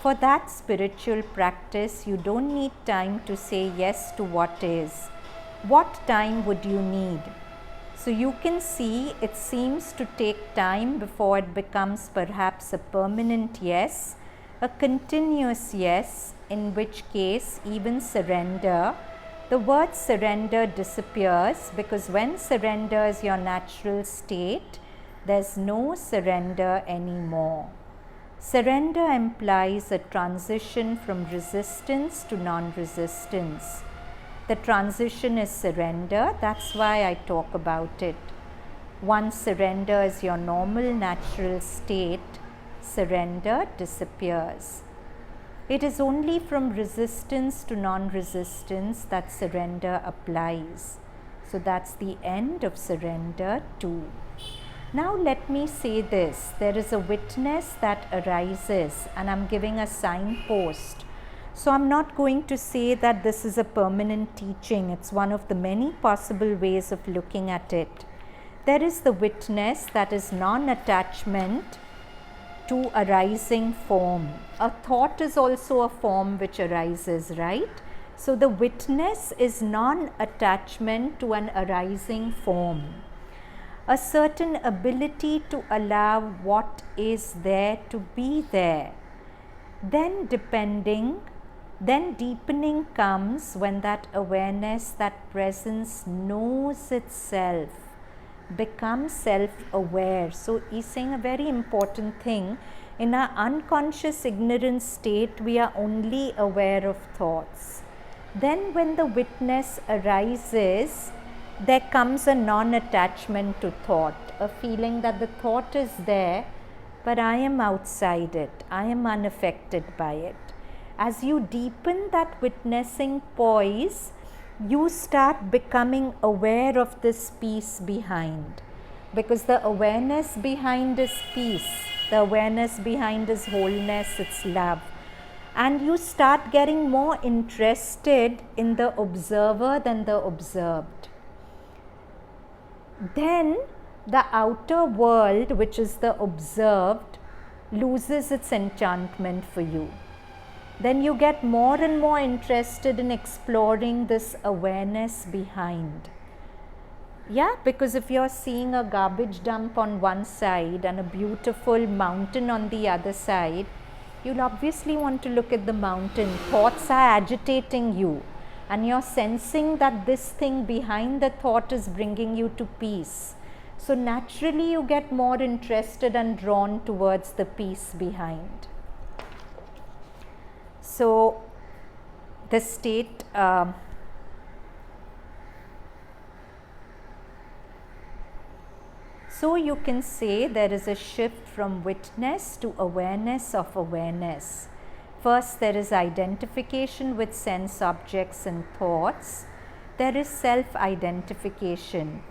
For that spiritual practice, you don't need time to say yes to what is. What time would you need? So you can see it seems to take time before it becomes perhaps a permanent yes, a continuous yes, in which case even surrender. The word surrender disappears because when surrender is your natural state, there's no surrender anymore. Surrender implies a transition from resistance to non-resistance. The transition is surrender, that's why I talk about it. Once surrender is your normal natural state, surrender disappears. It is only from resistance to non-resistance that surrender applies. So that's the end of surrender too. Now let me say this, there is a witness that arises, and I'm giving a signpost. So I'm not going to say that this is a permanent teaching, it's one of the many possible ways of looking at it. There is the witness that is non-attachment to arising form. A thought is also a form which arises, right? So the witness is non-attachment to an arising form. A certain ability to allow what is there to be there. Then deepening comes when that awareness, that presence knows itself, becomes self-aware. So he's saying a very important thing. In our unconscious ignorant state, we are only aware of thoughts. Then when the witness arises, there comes a non-attachment to thought, a feeling that the thought is there, but I am outside it, I am unaffected by it. As you deepen that witnessing poise, you start becoming aware of this peace behind, because the awareness behind is peace, the awareness behind is wholeness, it's love. And you start getting more interested in the observer than the observed. Then the outer world, which is the observed, loses its enchantment for you. Then you get more and more interested in exploring this awareness behind. Yeah, because if you're seeing a garbage dump on one side and a beautiful mountain on the other side, you'll obviously want to look at the mountain. Thoughts are agitating you, and you're sensing that this thing behind the thought is bringing you to peace. So naturally you get more interested and drawn towards the peace behind. So the state, so you can say there is a shift from witness to awareness of awareness. First, there is identification with sense objects and thoughts. There is self-identification.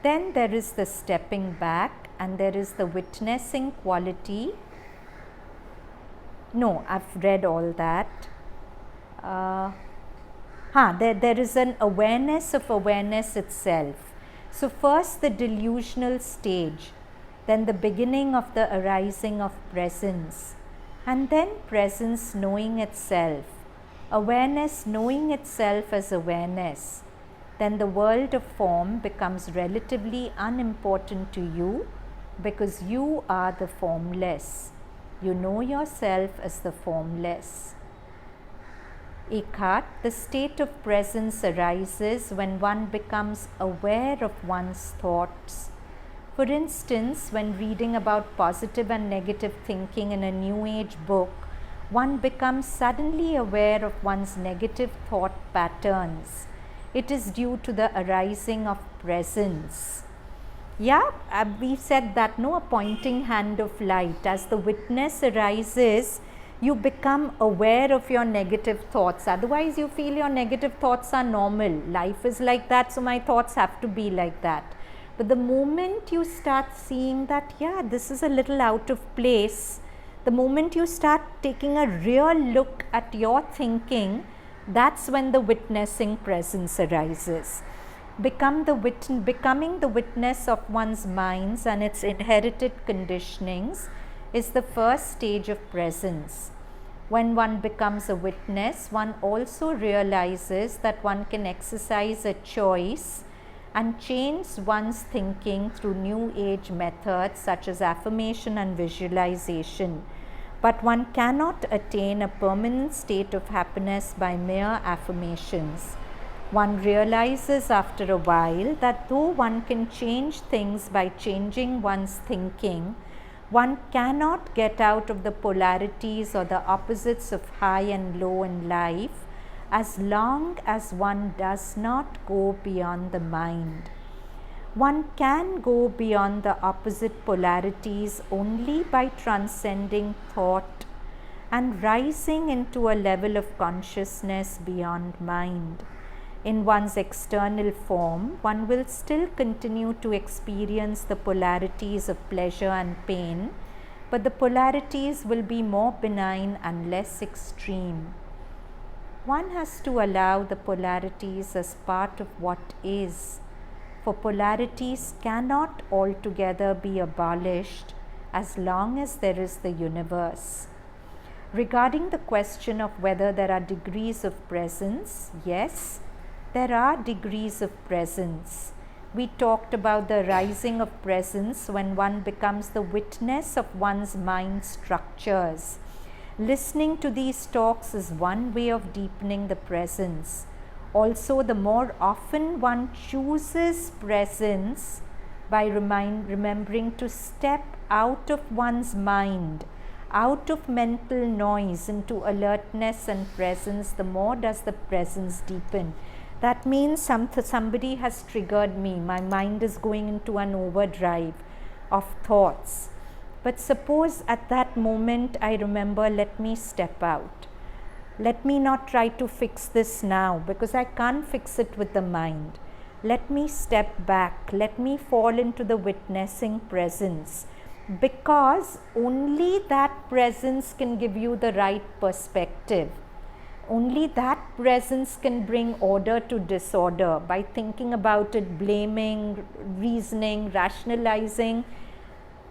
Then there is the stepping back, and there is the witnessing quality. No, I've read all that. There is an awareness of awareness itself. So first the delusional stage, then the beginning of the arising of presence, and then presence knowing itself, awareness knowing itself as awareness. Then the world of form becomes relatively unimportant to you because you are the formless. You know yourself as the formless. Eckhart, the state of presence arises when one becomes aware of one's thoughts. For instance, when reading about positive and negative thinking in a New Age book, one becomes suddenly aware of one's negative thought patterns. It is due to the arising of presence. Yeah, we said that, no, a pointing hand of light. As the witness arises, you become aware of your negative thoughts. Otherwise, you feel your negative thoughts are normal. Life is like that, so my thoughts have to be like that. But the moment you start seeing that, yeah, this is a little out of place, the moment you start taking a real look at your thinking, that's when the witnessing presence arises. Becoming the witness of one's minds and its inherited conditionings is the first stage of presence. When one becomes a witness, one also realizes that one can exercise a choice and change one's thinking through new age methods such as affirmation and visualization. But one cannot attain a permanent state of happiness by mere affirmations. One realizes after a while that though one can change things by changing one's thinking, one cannot get out of the polarities or the opposites of high and low in life as long as one does not go beyond the mind. One can go beyond the opposite polarities only by transcending thought and rising into a level of consciousness beyond mind. In one's external form, one will still continue to experience the polarities of pleasure and pain, but the polarities will be more benign and less extreme. One has to allow the polarities as part of what is, for polarities cannot altogether be abolished as long as there is the universe. Regarding the question of whether there are degrees of presence, yes, there are degrees of presence. We talked about the rising of presence when one becomes the witness of one's mind structures. Listening to these talks is one way of deepening the presence. Also, the more often one chooses presence by remembering to step out of one's mind, out of mental noise into alertness and presence, the more does the presence deepen. That means somebody has triggered me. My mind is going into an overdrive of thoughts. But suppose at that moment I remember, let me step out. Let me not try to fix this now because I can't fix it with the mind. Let me step back. Let me fall into the witnessing presence, because only that presence can give you the right perspective. Only that presence can bring order to disorder. By thinking about it, blaming, reasoning, rationalizing,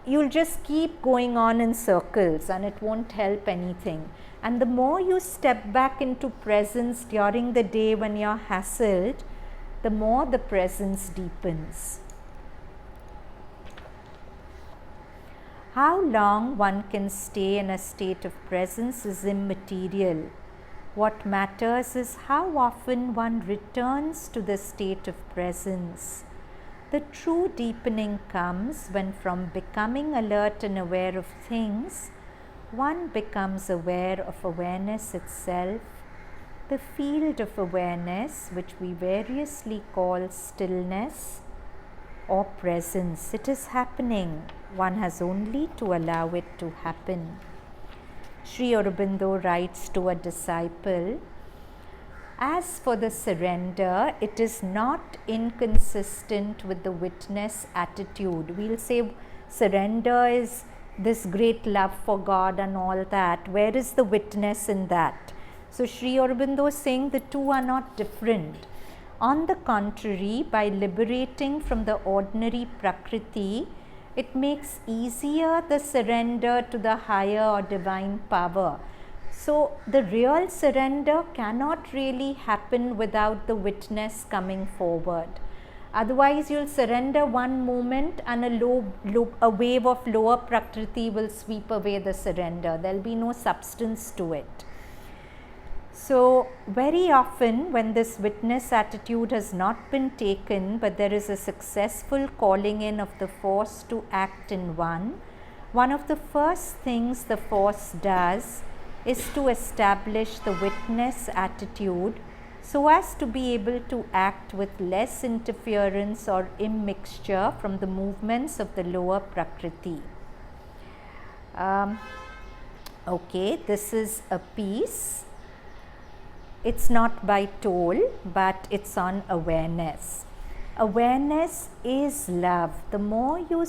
you'll just keep going on in circles and it won't help anything. And the more you step back into presence during the day when you're hassled, the more the presence deepens. How long one can stay in a state of presence is immaterial. What matters is how often one returns to the state of presence. The true deepening comes when, from becoming alert and aware of things, one becomes aware of awareness itself, the field of awareness, which we variously call stillness or presence. It is happening. One has only to allow it to happen. Sri Aurobindo writes to a disciple, as for the surrender, it is not inconsistent with the witness attitude. We'll say surrender is this great love for God and all that. Where is the witness in that? So Sri Aurobindo is saying the two are not different. On the contrary, by liberating from the ordinary prakriti, it makes easier the surrender to the higher or divine power. So the real surrender cannot really happen without the witness coming forward. Otherwise, you'll surrender one moment and a wave of lower prakriti will sweep away the surrender. There'll be no substance to it. So very often when this witness attitude has not been taken, but there is a successful calling in of the force to act in one of the first things the force does is to establish the witness attitude so as to be able to act with less interference or immixture from the movements of the lower prakriti. Okay, this is a piece. It's not by Toll, but it's on awareness. Awareness is love. The more you,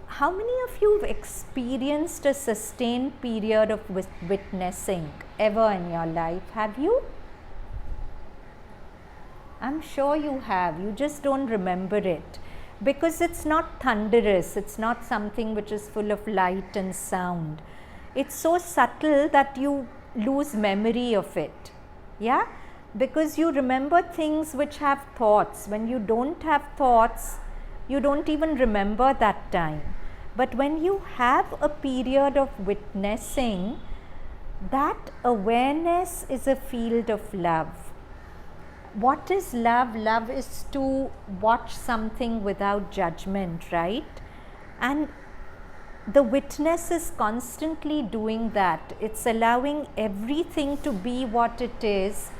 how many of you have experienced a sustained period of witnessing ever in your life? Have you? I'm sure you have. You just don't remember it because it's not thunderous. It's not something which is full of light and sound. It's so subtle that you lose memory of it. Yeah? Because you remember things which have thoughts. When you don't have thoughts, you don't even remember that time. But when you have a period of witnessing, that awareness is a field of love. What is love? Love is to watch something without judgment, right? And the witness is constantly doing that. It's allowing everything to be what it is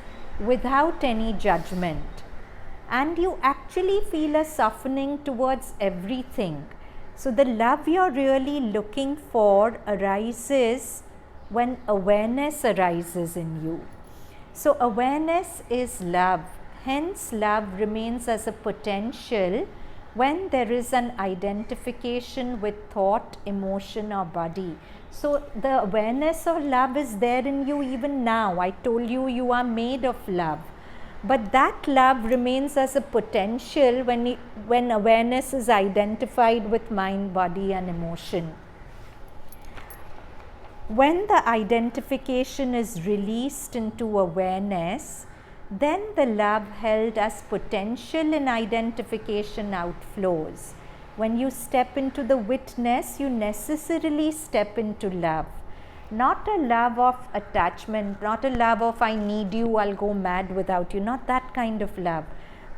without any judgment. And you actually feel a softening towards everything. So the love you're really looking for arises when awareness arises in you. So awareness is love. Hence love remains as a potential when there is an identification with thought, emotion or body. So the awareness of love is there in you even now. I told you, you are made of love. But that love remains as a potential when awareness is identified with mind, body and emotion. When the identification is released into awareness, then the love held as potential in identification outflows. When you step into the witness, you necessarily step into love. Not a love of attachment, not a love of I need you, I'll go mad without you, not that kind of love.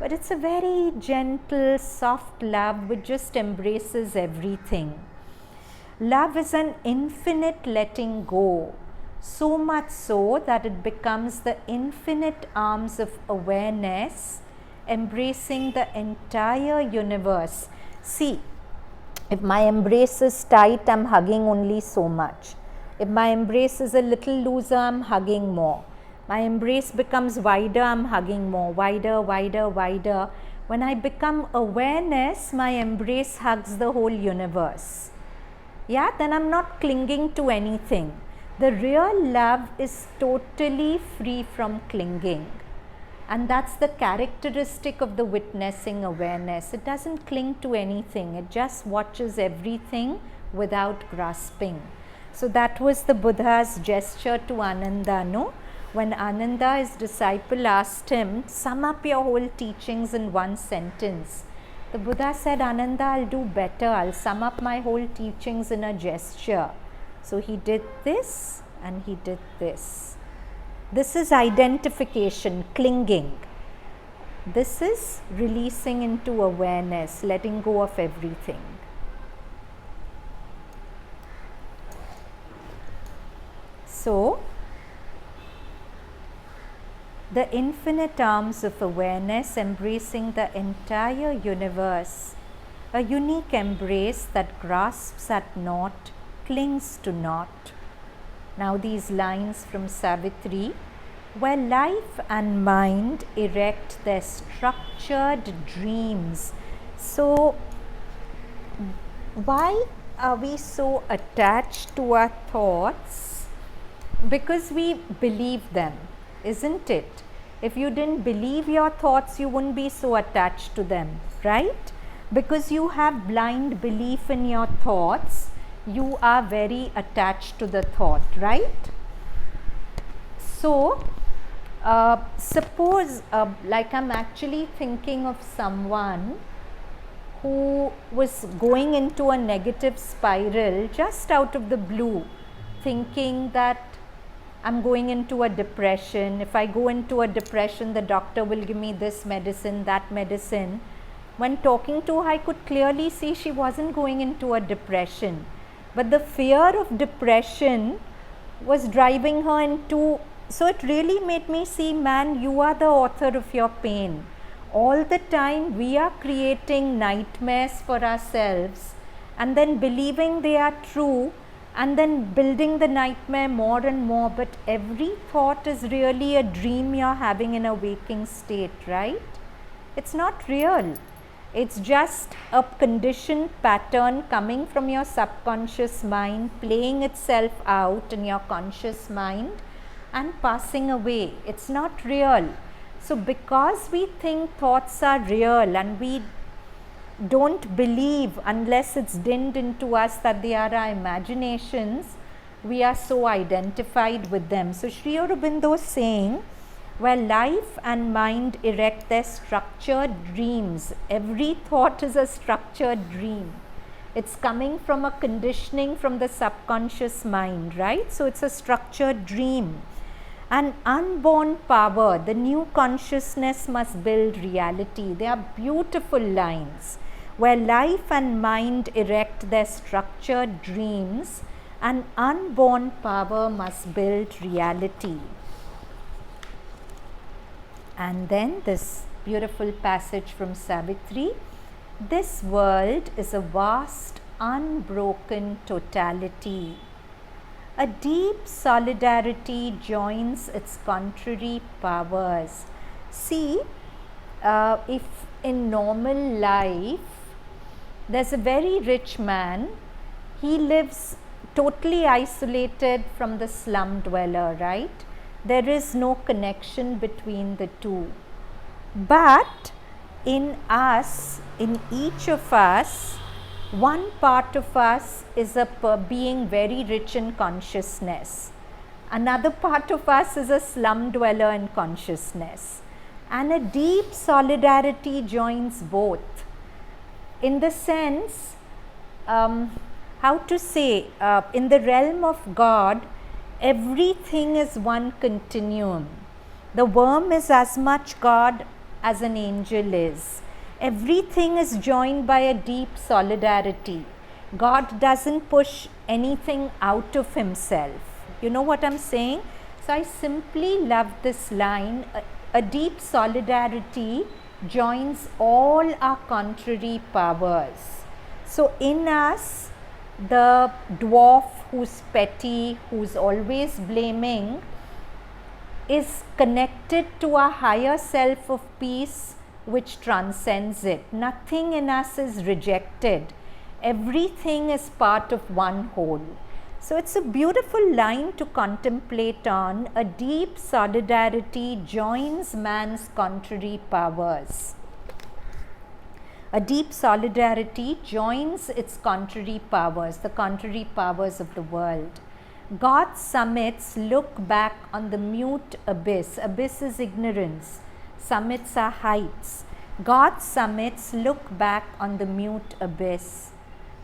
But it's a very gentle, soft love which just embraces everything. Love is an infinite letting go, so much so that it becomes the infinite arms of awareness, embracing the entire universe. See, if my embrace is tight, I'm hugging only so much. If my embrace is a little looser, I'm hugging more. My embrace becomes wider, I'm hugging more, wider, wider, wider. When I become awareness, my embrace hugs the whole universe. Yeah, then I'm not clinging to anything. The real love is totally free from clinging. And that's the characteristic of the witnessing awareness. It doesn't cling to anything. It just watches everything without grasping. So that was the Buddha's gesture to Ananda, no? When Ananda, his disciple, asked him, sum up your whole teachings in one sentence. The Buddha said, Ananda, I'll do better. I'll sum up my whole teachings in a gesture. So he did this and he did this. This is identification, clinging. This is releasing into awareness, letting go of everything. So, the infinite arms of awareness embracing the entire universe, a unique embrace that grasps at naught, clings to naught. Now these lines from Savitri, where life and mind erect their structured dreams. So, why are we so attached to our thoughts? Because we believe them, isn't it? If you didn't believe your thoughts, you wouldn't be so attached to them, right? Because you have blind belief in your thoughts, you are very attached to the thought, right? So, suppose like I'm actually thinking of someone who was going into a negative spiral just out of the blue, thinking that I'm going into a depression. If I go into a depression, the doctor will give me this medicine, that medicine. When talking to her, I could clearly see she wasn't going into a depression. But the fear of depression was driving her into, so it really made me see, man, you are the author of your pain. All the time we are creating nightmares for ourselves and then believing they are true and then building the nightmare more and more. But every thought is really a dream you're having in a waking state, right? It's not real. It's just a conditioned pattern coming from your subconscious mind, playing itself out in your conscious mind and passing away. It's not real. So because we think thoughts are real and we don't believe unless it's dinned into us that they are our imaginations, we are so identified with them. So Sri Aurobindo is saying, where life and mind erect their structured dreams, every thought is a structured dream. It's coming from a conditioning from the subconscious mind, right? So it's a structured dream. An unborn power, the new consciousness must build reality. They are beautiful lines. Where life and mind erect their structured dreams, an unborn power must build reality. And then this beautiful passage from Savitri. This world is a vast, unbroken totality. A deep solidarity joins its contrary powers. See, if in normal life, there's a very rich man, he lives totally isolated from the slum dweller, right? There is no connection between the two. But in us, in each of us, one part of us is a being very rich in consciousness. Another part of us is a slum dweller in consciousness. And a deep solidarity joins both. In the sense, how to say, in the realm of God, everything is one continuum. The worm is as much God as an angel is. Everything is joined by a deep solidarity. God doesn't push anything out of himself. You know what I'm saying? So I simply love this line. A deep solidarity joins all our contrary powers. So in us, the dwarf who's petty, who's always blaming, is connected to a higher self of peace which transcends it. Nothing in us is rejected. Everything is part of one whole. So it's a beautiful line to contemplate on. A deep solidarity joins man's contrary powers. A deep solidarity joins its contrary powers, the contrary powers of the world. God's summits look back on the mute abyss. Abyss is ignorance. Summits are heights. God's summits look back on the mute abyss.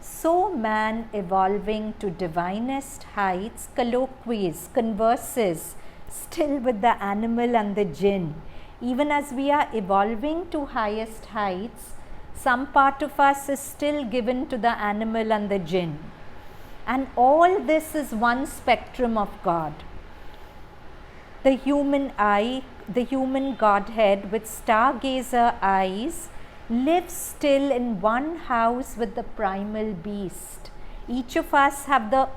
So man evolving to divinest heights colloquies, converses still with the animal and the jinn. Even as we are evolving to highest heights, some part of us is still given to the animal and the jinn. And all this is one spectrum of God. The human eye, the human Godhead with stargazer eyes, lives still in one house with the primal beast. Each of us have the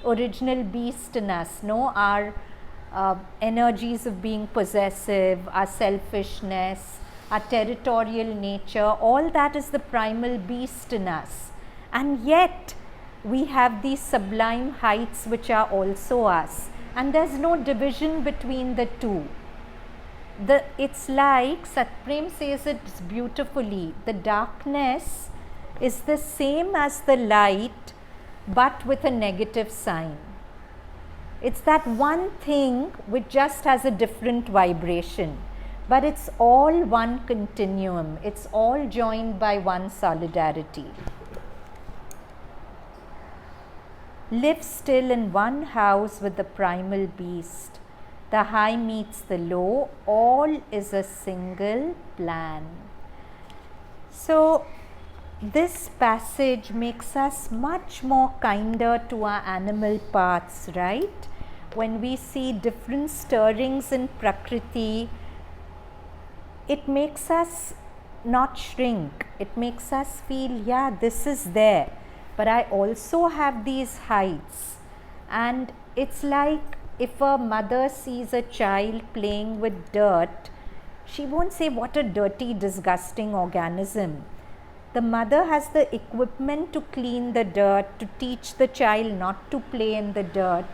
original beast in us, no? Our energies of being possessive, our selfishness, our territorial nature, all that is the primal beast in us. And yet, we have these sublime heights which are also us. And there's no division between the two. It's like, Satprem says it beautifully, the darkness is the same as the light, but with a negative sign. It's that one thing which just has a different vibration. But it's all one continuum. It's all joined by one solidarity. Live still in one house with the primal beast. The high meets the low. All is a single plan. So, this passage makes us much more kinder to our animal parts, right? When we see different stirrings in Prakriti, it makes us not shrink. It makes us feel, yeah, this is there. But I also have these heights. And it's like if a mother sees a child playing with dirt, She won't say, what a dirty, disgusting organism. The mother has the equipment to clean the dirt, to teach the child not to play in the dirt.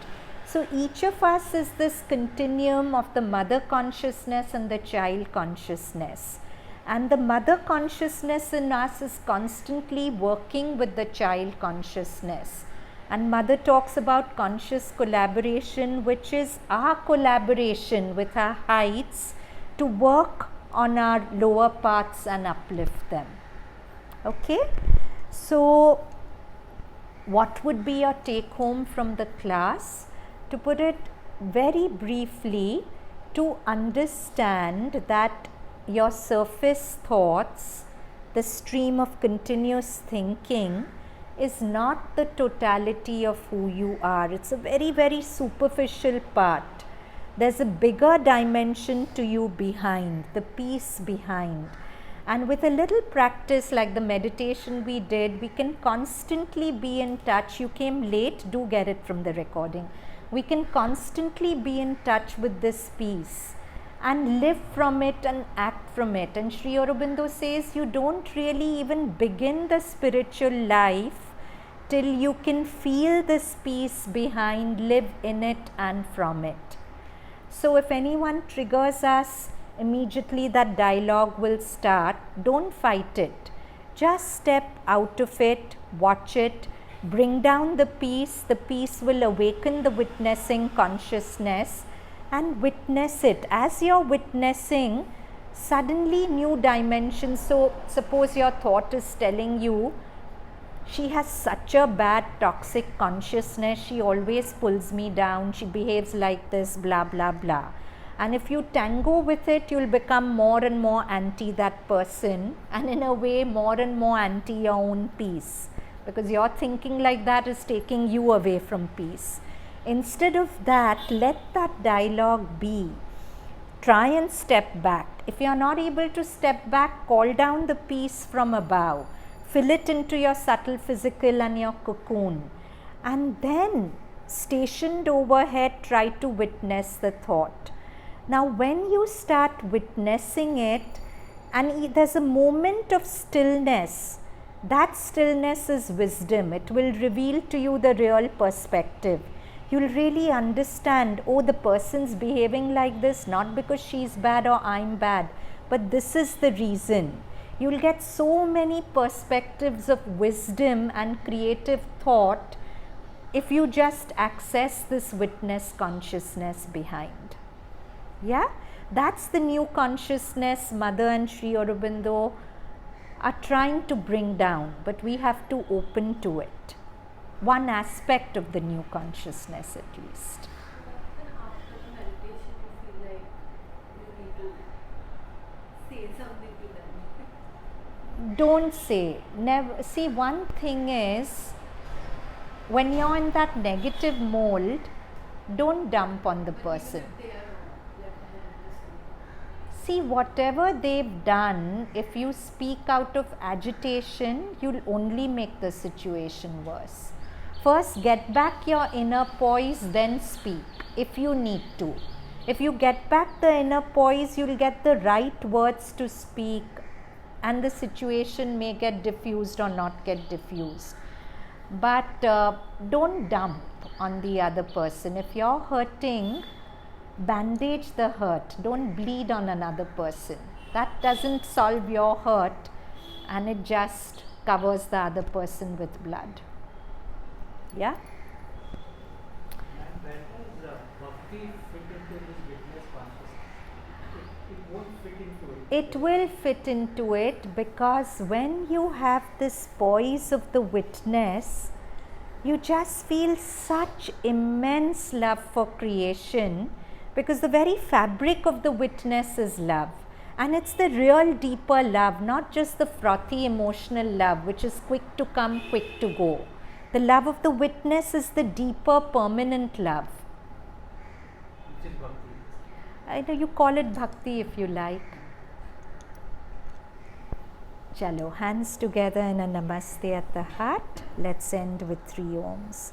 So each of us is this continuum of the mother consciousness and the child consciousness. And the mother consciousness in us is constantly working with the child consciousness. And mother talks about conscious collaboration, which is our collaboration with our heights to work on our lower parts and uplift them. Okay, so what would be your take home from the class? To put it very briefly, to understand that your surface thoughts, the stream of continuous thinking, is not the totality of who you are. It's a very, very superficial part. There's a bigger dimension to you behind, the peace behind. And with a little practice like the meditation we did, we can constantly be in touch. You came late, do get it from the recording. We can constantly be in touch with this peace and live from it and act from it. And Sri Aurobindo says you don't really even begin the spiritual life till you can feel this peace behind, live in it and from it. So if anyone triggers us, immediately that dialogue will start. Don't fight it. Just step out of it, watch it, bring down the peace. The peace will awaken the witnessing consciousness and witness it. As you're witnessing, suddenly new dimensions. So suppose your thought is telling you, she has such a bad toxic consciousness, she always pulls me down, she behaves like this, blah, blah, blah. And if you tango with it, you'll become more and more anti that person, and in a way more and more anti your own peace, because your thinking like that is taking you away from peace. Instead of that, let that dialogue be. Try and step back. If you are not able to step back, call down the peace from above. Fill it into your subtle physical and your cocoon. And then, stationed overhead, try to witness the thought. Now, when you start witnessing it, and there's a moment of stillness, that stillness is wisdom. It will reveal to you the real perspective. You'll really understand, oh, the person's behaving like this, not because she's bad or I'm bad, but this is the reason. You'll get so many perspectives of wisdom and creative thought if you just access this witness consciousness behind. Yeah, that's the new consciousness Mother and Sri Aurobindo are trying to bring down, but we have to open to it. One aspect of the new consciousness at least. And after the meditation, you feel like you need to say something to them. Don't say. Never. See, one thing is, when you're in that negative mold, don't dump on the person. See, whatever they've done, if you speak out of agitation, you'll only make the situation worse. First, get back your inner poise, then speak, if you need to. If you get back the inner poise, you'll get the right words to speak, and the situation may get diffused or not get diffused. But don't dump on the other person. If you're hurting, bandage the hurt. Don't bleed on another person. That doesn't solve your hurt, and it just covers the other person with blood. Yeah? And where does bhakti fit into this witness consciousness? It won't fit into it. It will fit into it, because when you have this poise of the witness, you just feel such immense love for creation, because the very fabric of the witness is love. And it's the real deeper love, not just the frothy emotional love, which is quick to come, quick to go. The love of the witness is the deeper, permanent love. Which is bhakti. I know you call it bhakti if you like. Chalo, hands together in a namaste at the heart. Let's end with 3 ohms.